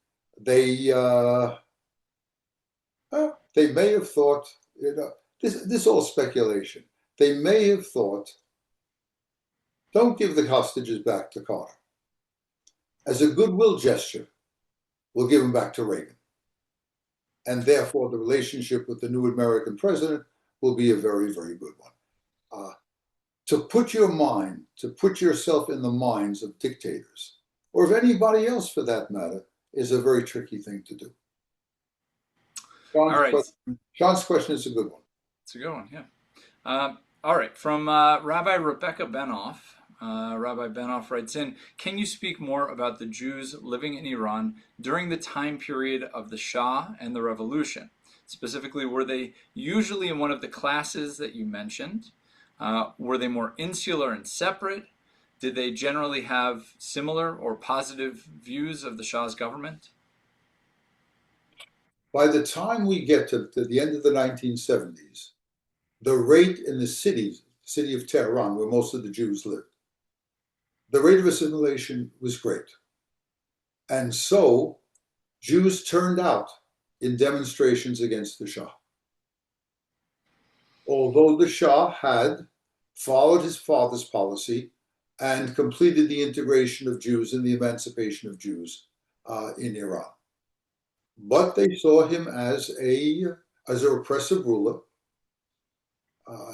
B: they they may have thought, this all speculation. They may have thought, don't give the hostages back to Carter. As a goodwill gesture, we'll give them back to Reagan. And therefore, the relationship with the new American president will be a very, very good one. To put yourself in the minds of dictators, or of anybody else for that matter, is a very tricky thing to do.
A: All right.
B: Sean's question is a good one.
A: It's a good one, yeah. All right, from Rabbi Rebecca Benoff. Rabbi Benoff writes in, can you speak more about the Jews living in Iran during the time period of the Shah and the revolution? Specifically, were they usually in one of the classes that you mentioned? Were they more insular and separate? Did they generally have similar or positive views of the Shah's government?
B: By the time we get to the end of the 1970s, the rate in the city of Tehran, where most of the Jews lived, the rate of assimilation was great. And so Jews turned out in demonstrations against the Shah. Although the Shah had followed his father's policy and completed the integration of Jews and the emancipation of Jews in Iran. But they saw him as a repressive ruler,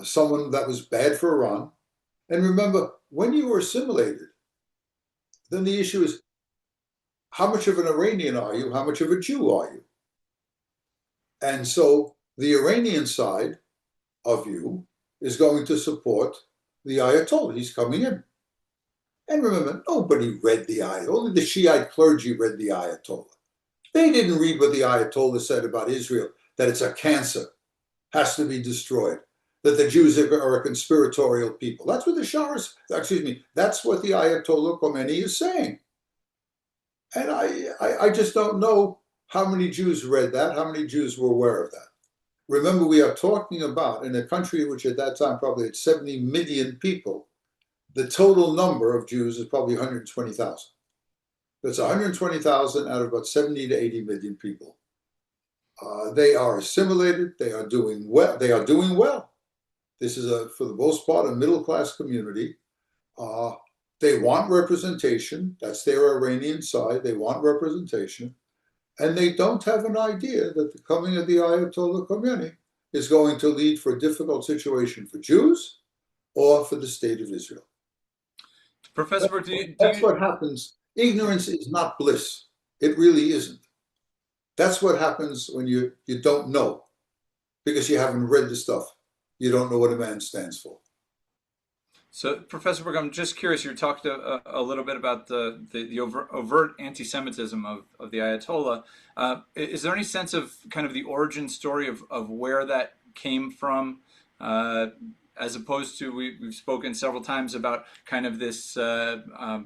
B: someone that was bad for Iran. And remember, when you were assimilated, then the issue is, how much of an Iranian are you? How much of a Jew are you? And so the Iranian side of you is going to support the Ayatollah. He's coming in. And remember, nobody read the Ayatollah. Only the Shiite clergy read the Ayatollah. They didn't read what the Ayatollah said about Israel, that it's a cancer, has to be destroyed, that the Jews are a conspiratorial people. That's what the Shah is, that's what the Ayatollah Khomeini is saying. And I just don't know how many Jews read that, how many Jews were aware of that. Remember, we are talking about, in a country which at that time probably had 70 million people, the total number of Jews is probably 120,000. That's 120,000 out of about 70 to 80 million people. They are assimilated. They are doing well. This is, for the most part, a middle-class community. They want representation. That's their Iranian side. They want representation. And they don't have an idea that the coming of the Ayatollah Khomeini is going to lead for a difficult situation for Jews or for the state of Israel.
A: Professor Berk,
B: that's what happens. Ignorance is not bliss. It really isn't. That's what happens when you don't know, because you haven't read the stuff. You don't know what a man stands for.
A: So, Professor Berk, I'm just curious. You talked a little bit about the overt anti-Semitism of the Ayatollah. Is there any sense of kind of the origin story of where that came from, as opposed to we've spoken several times about kind of this, I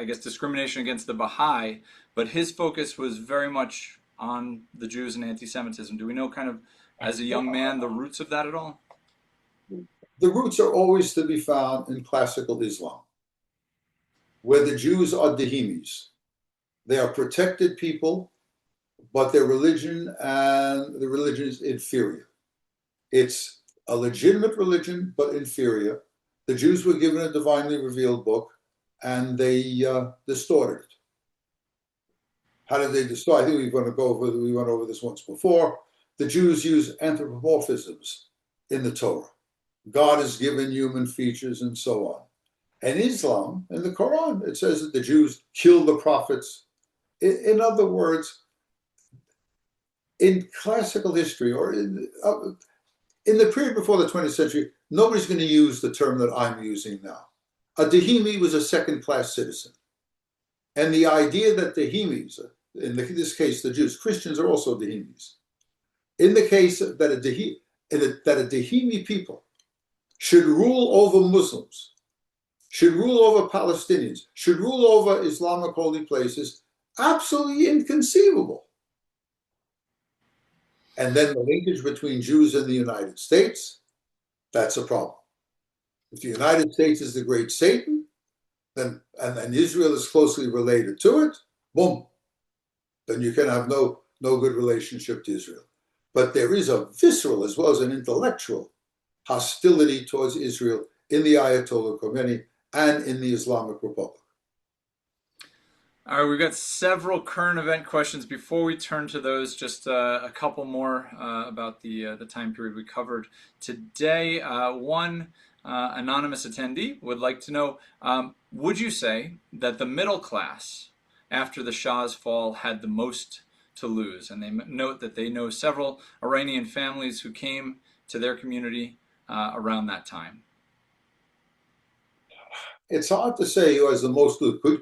A: guess, discrimination against the Baha'i, but his focus was very much on the Jews and anti-Semitism. Do we know kind of, as a young man, the roots of that at all?
B: The roots are always to be found in classical Islam, where the Jews are Dehimis. They are protected people, but their religion and the religion is inferior. It's a legitimate religion, but inferior. The Jews were given a divinely revealed book, and they distorted it. How did they distort? I think we went over this once before. The Jews use anthropomorphisms in the Torah. God has given human features and so on. And Islam, in the Quran, it says that the Jews killed the prophets. In other words, in classical history or in the period before the 20th century, nobody's going to use the term that I'm using now. A Dehimi was a second-class citizen. And the idea that Dehimis, in this case the Jews, Christians are also Dehimis. In the case that a Dehimi people should rule over Muslims, should rule over Palestinians, should rule over Islamic holy places, absolutely inconceivable. And then the linkage between Jews and the United States, that's a problem. If the United States is the great Satan, then and Israel is closely related to it, boom, then you can have no good relationship to Israel. But there is a visceral as well as an intellectual hostility towards Israel in the Ayatollah Khomeini and in the Islamic Republic.
A: All right, we've got several current event questions. Before we turn to those, just a couple more about the time period we covered today. One anonymous attendee would like to know, would you say that the middle class after the Shah's fall had the most to lose? And they note that they know several Iranian families who came to their community around that time.
B: It's hard to say who has the most to lose.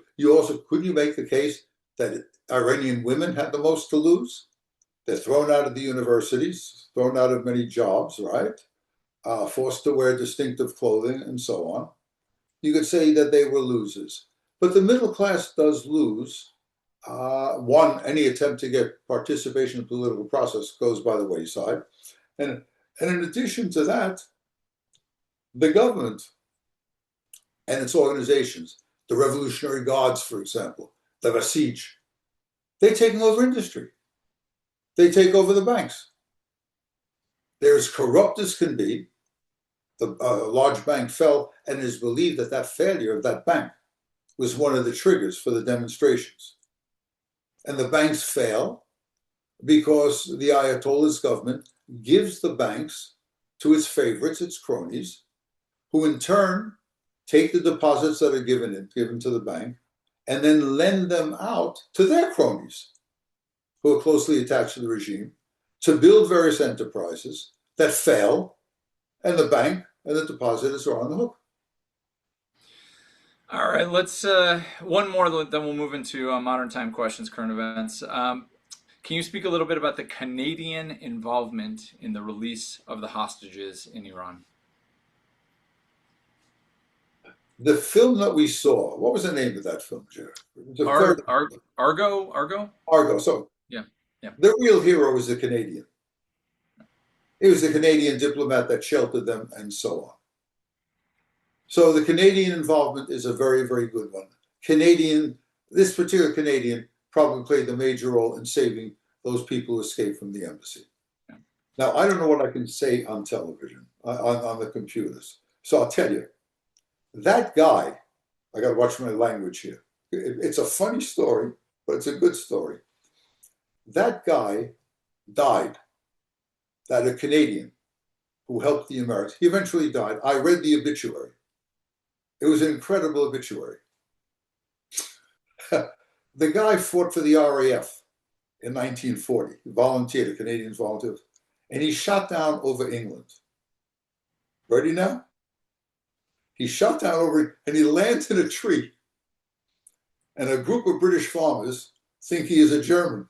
B: Could you make the case that Iranian women had the most to lose? They're thrown out of the universities, thrown out of many jobs, right? Forced to wear distinctive clothing and so on. You could say that they were losers. But the middle class does lose. Any attempt to get participation in the political process goes by the wayside. And in addition to that, the government and its organizations, the Revolutionary Guards, for example, the Basij, they're taking over industry. They take over the banks. They're as corrupt as can be. The large bank fell, and it is believed that that failure of that bank was one of the triggers for the demonstrations. And the banks fail because the Ayatollah's government gives the banks to its favorites, its cronies, who in turn take the deposits that are given to the bank and then lend them out to their cronies who are closely attached to the regime to build various enterprises that fail, and the bank and the depositors are on the hook.
A: All right, let's one more, then we'll move into modern time questions, current events. Can you speak a little bit about the Canadian involvement in the release of the hostages in Iran?
B: The film that we saw, what was the name of that film, Jared? It was a very
A: Argo?
B: Argo. So
A: Yeah, yeah.
B: the real hero was the Canadian. It was the Canadian diplomat that sheltered them and so on. So the Canadian involvement is a very, very good one. This particular Canadian probably played the major role in saving those people who escaped from the embassy.
A: Yeah.
B: Now, I don't know what I can say on television, on the computers. So I'll tell you, that guy, I got to watch my language here. It's a funny story, but it's a good story. That guy died, that a Canadian who helped the Americans. He eventually died. I read the obituary. It was an incredible obituary. The guy fought for the RAF in 1940. He volunteered, the Canadians volunteered, and he shot down over England. Ready now? He shot down over, and he lands in a tree. And a group of British farmers think he is a German.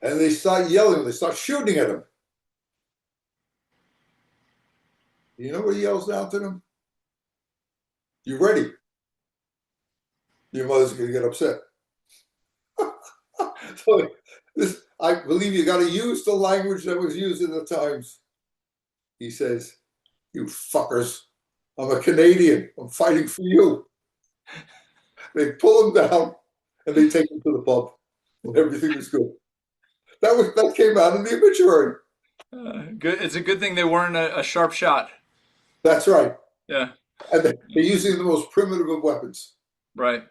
B: And they start yelling, they start shooting at him. You know what he yells down to them? You ready? Your mother's going to get upset. So I believe you got to use the language that was used in the times. He says, "You fuckers, I'm a Canadian. I'm fighting for you." They pull him down and they take him to the pub. And everything is good. That came out in the obituary.
A: Good. It's a good thing they weren't a sharp shot.
B: That's right.
A: Yeah.
B: And they're using the most primitive of weapons.
A: Right.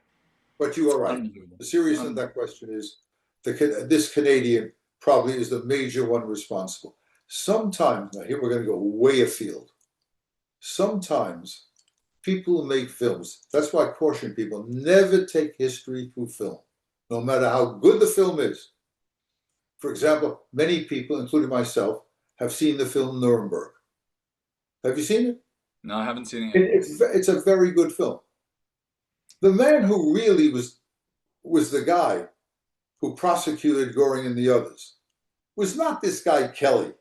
B: But you are right.
A: Unbelievable.
B: The seriousness of that question is this Canadian probably is the major one responsible. Sometimes, now here we're going to go way afield. Sometimes people who make films, that's why I caution people, never take history through film, no matter how good the film is. For example, many people, including myself, have seen the film Nuremberg. Have you seen it?
A: No, I haven't seen it yet.
B: It's a very good film. The man who really was the guy who prosecuted Goring and the others was not this guy Kelly.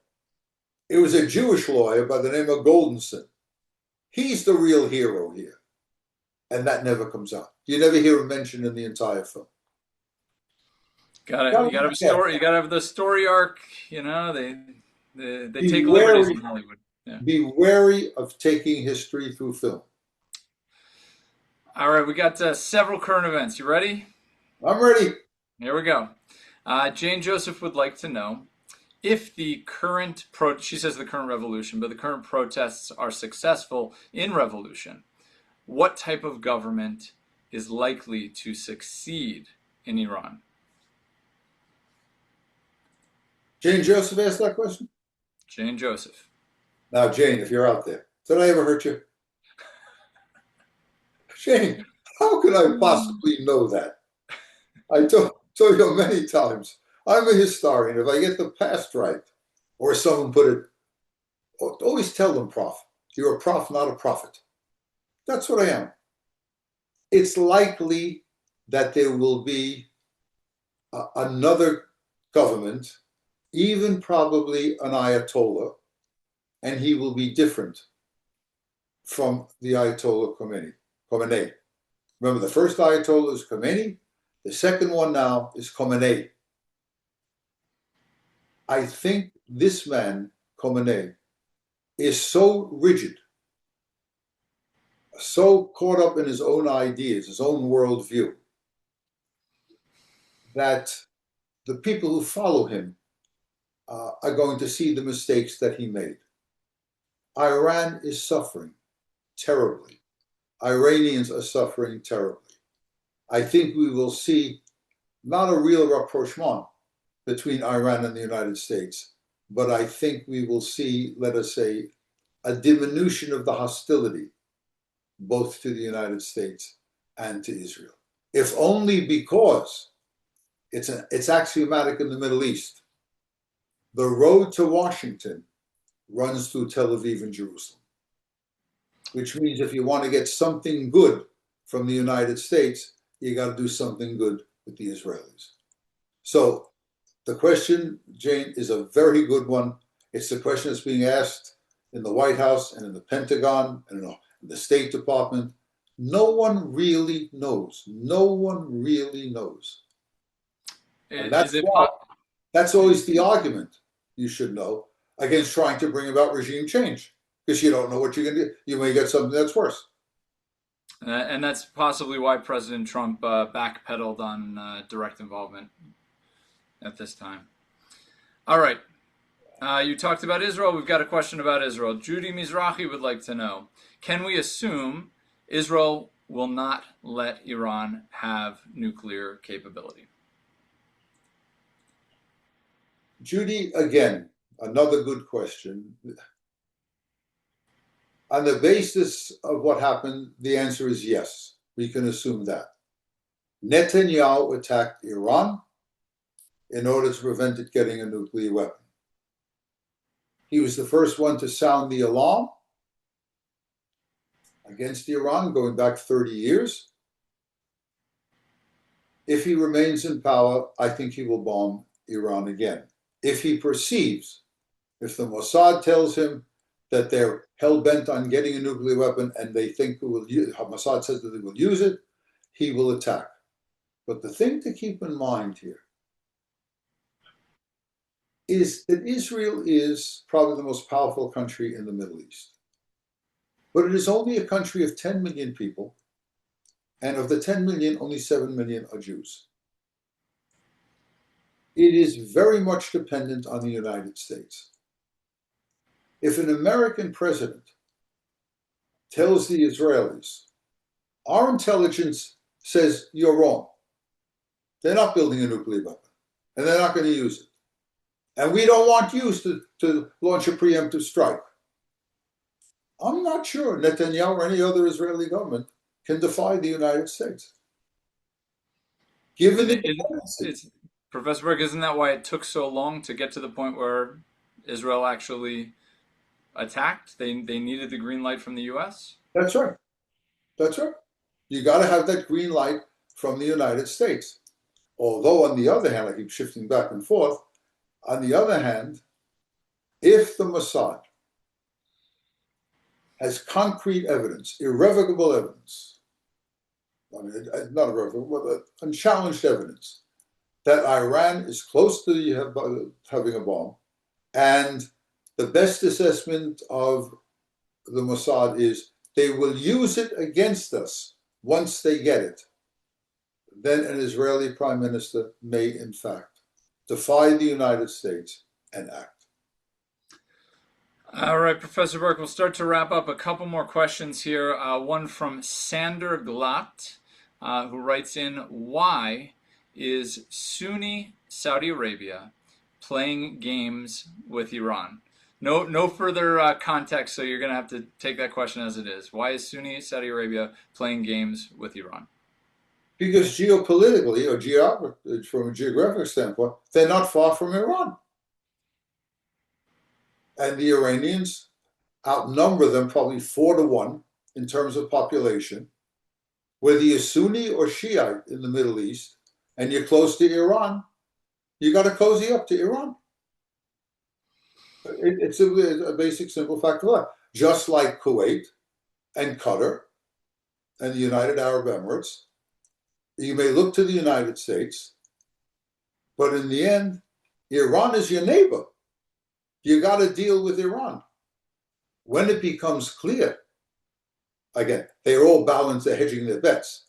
B: It was a Jewish lawyer by the name of Goldenson. He's the real hero here. And that never comes out. You never hear him mentioned in the entire film.
A: Got it. You got to have a story. You got to have the story arc. You know, they take liberties in Hollywood. Yeah.
B: Be wary of taking history through film.
A: All right, we got several current events. You ready?
B: I'm ready.
A: Here we go. Jane Joseph would like to know if the current she says the current revolution, but the current protests are successful in revolution, what type of government is likely to succeed in Iran?
B: Jane Joseph asked that question?
A: Jane Joseph.
B: Now, Jane, if you're out there, did I ever hurt you? Jane, how could I possibly know that? I told you many times, I'm a historian. If I get the past right, or someone put it, always tell them, Prof, you're a prof, not a prophet. That's what I am. It's likely that there will be another government, even probably an Ayatollah, and he will be different from the Ayatollah Khomeini. Remember, the first Ayatollah is Khomeini. The second one now is Khomeini. I think this man, Khomeini, is so rigid, so caught up in his own ideas, his own worldview, that the people who follow him are going to see the mistakes that he made. Iran is suffering terribly. Iranians are suffering terribly. I think we will see not a real rapprochement between Iran and the United States, but I think we will see, let us say, a diminution of the hostility both to the United States and to Israel. If only because it's axiomatic in the Middle East. The road to Washington runs through Tel Aviv and Jerusalem, which means if you want to get something good from the United States, you got to do something good with the Israelis. So the question, Jane, is a very good one. It's the question that's being asked in the White House and in the Pentagon and in the State Department. No one really knows. No one really knows. And that's always the argument, you should know, against trying to bring about regime change, because you don't know what you're going to do. You may get something that's worse.
A: And that's possibly why President Trump backpedaled on direct involvement at this time. All right. You talked about Israel. We've got a question about Israel. Judy Mizrahi would like to know, can we assume Israel will not let Iran have nuclear capability?
B: Judy, again, another good question. On the basis of what happened, the answer is yes. We can assume that. Netanyahu attacked Iran in order to prevent it getting a nuclear weapon. He was the first one to sound the alarm against Iran going back 30 years. If he remains in power, I think he will bomb Iran again. If he perceives, if the Mossad tells him that they're hell-bent on getting a nuclear weapon and they think Mossad says that they will use it, he will attack. But the thing to keep in mind here is that Israel is probably the most powerful country in the Middle East. But it is only a country of 10 million people And of the 10 million, only 7 million are Jews. It is very much dependent on the United States. If an American president tells the Israelis, our intelligence says you're wrong, they're not building a nuclear weapon, and they're not going to use it. And we don't want you to launch a preemptive strike. I'm not sure Netanyahu or any other Israeli government can defy the United States, given
A: And
B: the dependency.
A: it's Professor Berk, isn't that why it took so long to get to the point where Israel actually attacked? They needed the green light from the U.S.
B: That's right. That's right. You got to have that green light from the United States. Although, on the other hand, I keep shifting back and forth. On the other hand, if the Mossad has concrete evidence, irrevocable evidence, I mean, not irrevocable, but unchallenged evidence that Iran is close to having a bomb, and the best assessment of the Mossad is they will use it against us once they get it, then an Israeli prime minister may, in fact, defy the United States and act.
A: All right, Professor Berk, we'll start to wrap up. A couple more questions here. One from Sander Glatt, who writes in, why is Sunni Saudi Arabia playing games with Iran? No further context, so you're going to have to take that question as it is. Why is Sunni Saudi Arabia playing games with Iran?
B: Because geopolitically, or from a geographic standpoint, they're not far from Iran. And the Iranians outnumber them probably 4-1 in terms of population. Whether you're Sunni or Shiite in the Middle East and you're close to Iran, you got to cozy up to Iran. It's a basic, simple fact of life. Just like Kuwait and Qatar and the United Arab Emirates, you may look to the United States, but in the end, Iran is your neighbor. You got to deal with Iran. When it becomes clear, again, they're all balanced, they're hedging their bets.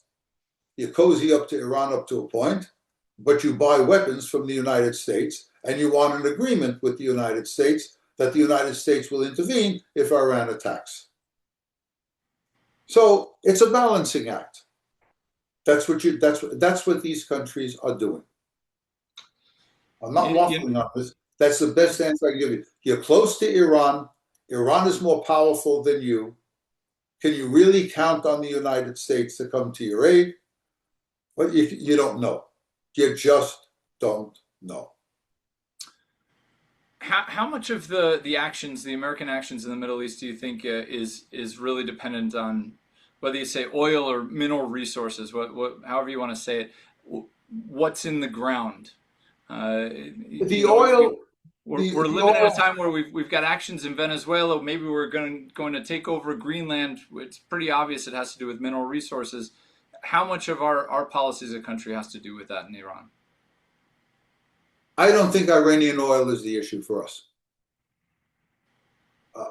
B: You cozy up to Iran up to a point, but you buy weapons from the United States, and you want an agreement with the United States that the United States will intervene if Iran attacks. So it's a balancing act. That's what these countries are doing. I'm not waffling on this. That's the best answer I can give you. You're close to Iran. Iran is more powerful than you. Can you really count on the United States to come to your aid? But you don't know. You just don't know.
A: How much of the actions, the American actions in the Middle East, do you think is really dependent on whether you say oil or mineral resources, however you want to say it, what's in the ground?
B: The oil.
A: We're living in a time where we've got actions in Venezuela. Maybe we're going to take over Greenland. It's pretty obvious it has to do with mineral resources. How much of our policy as a country has to do with that in Iran?
B: I don't think Iranian oil is the issue for us.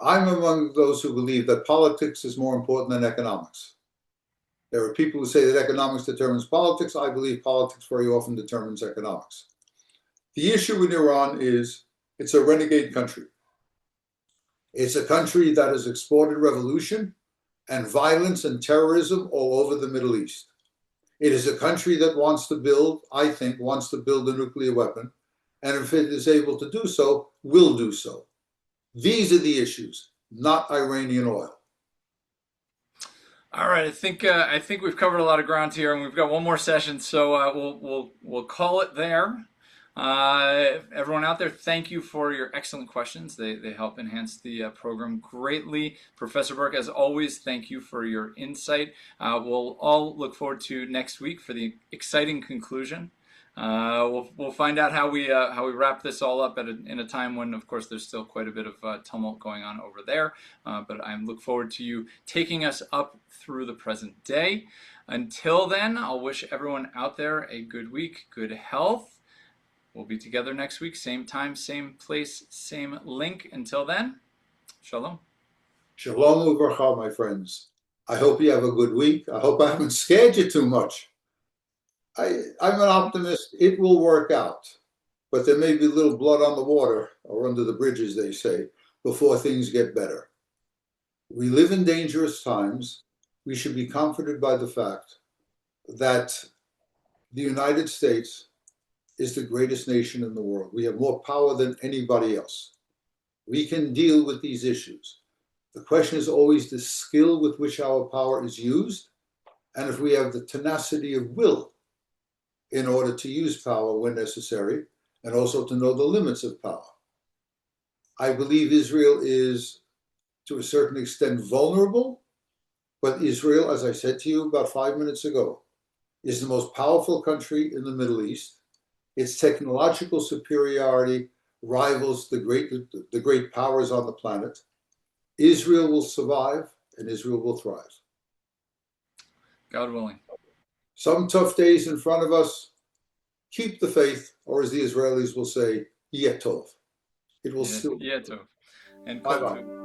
B: I'm among those who believe that politics is more important than economics. There are people who say that economics determines politics. I believe politics very often determines economics. The issue with Iran is it's a renegade country. It's a country that has exported revolution and violence and terrorism all over the Middle East. It is a country that wants to build a nuclear weapon, and if it is able to do so, will do so. These are the issues, not Iranian oil.
A: All right, I think we've covered a lot of ground here, and we've got one more session, so we'll call it there. Everyone out there, thank you for your excellent questions. They help enhance the program greatly. Professor Berk, as always, thank you for your insight. We'll all look forward to next week for the exciting conclusion. We'll find out how we wrap this all up in a time when, of course, there's still quite a bit of tumult going on over there. But I look forward to you taking us up through the present day. Until then, I'll wish everyone out there a good week, good health. We'll be together next week, same time, same place, same link. Until then, shalom.
B: Shalom uvracha, my friends. I hope you have a good week. I hope I haven't scared you too much. I'm an optimist. It will work out. But there may be a little blood on the water or under the bridges, they say, before things get better. We live in dangerous times. We should be comforted by the fact that the United States is the greatest nation in the world. We have more power than anybody else. We can deal with these issues. The question is always the skill with which our power is used, and if we have the tenacity of will in order to use power when necessary, and also to know the limits of power. I believe Israel is, to a certain extent, vulnerable, but Israel, as I said to you about 5 minutes ago, is the most powerful country in the Middle East. Its technological superiority rivals the great powers on the planet. Israel will survive, and Israel will thrive.
A: God willing.
B: Some tough days in front of us. Keep the faith, or as the Israelis will say, yetov. It will
A: Yeah,
B: still.
A: yeah, too. And
B: Bye
A: kol
B: bye.
A: tov.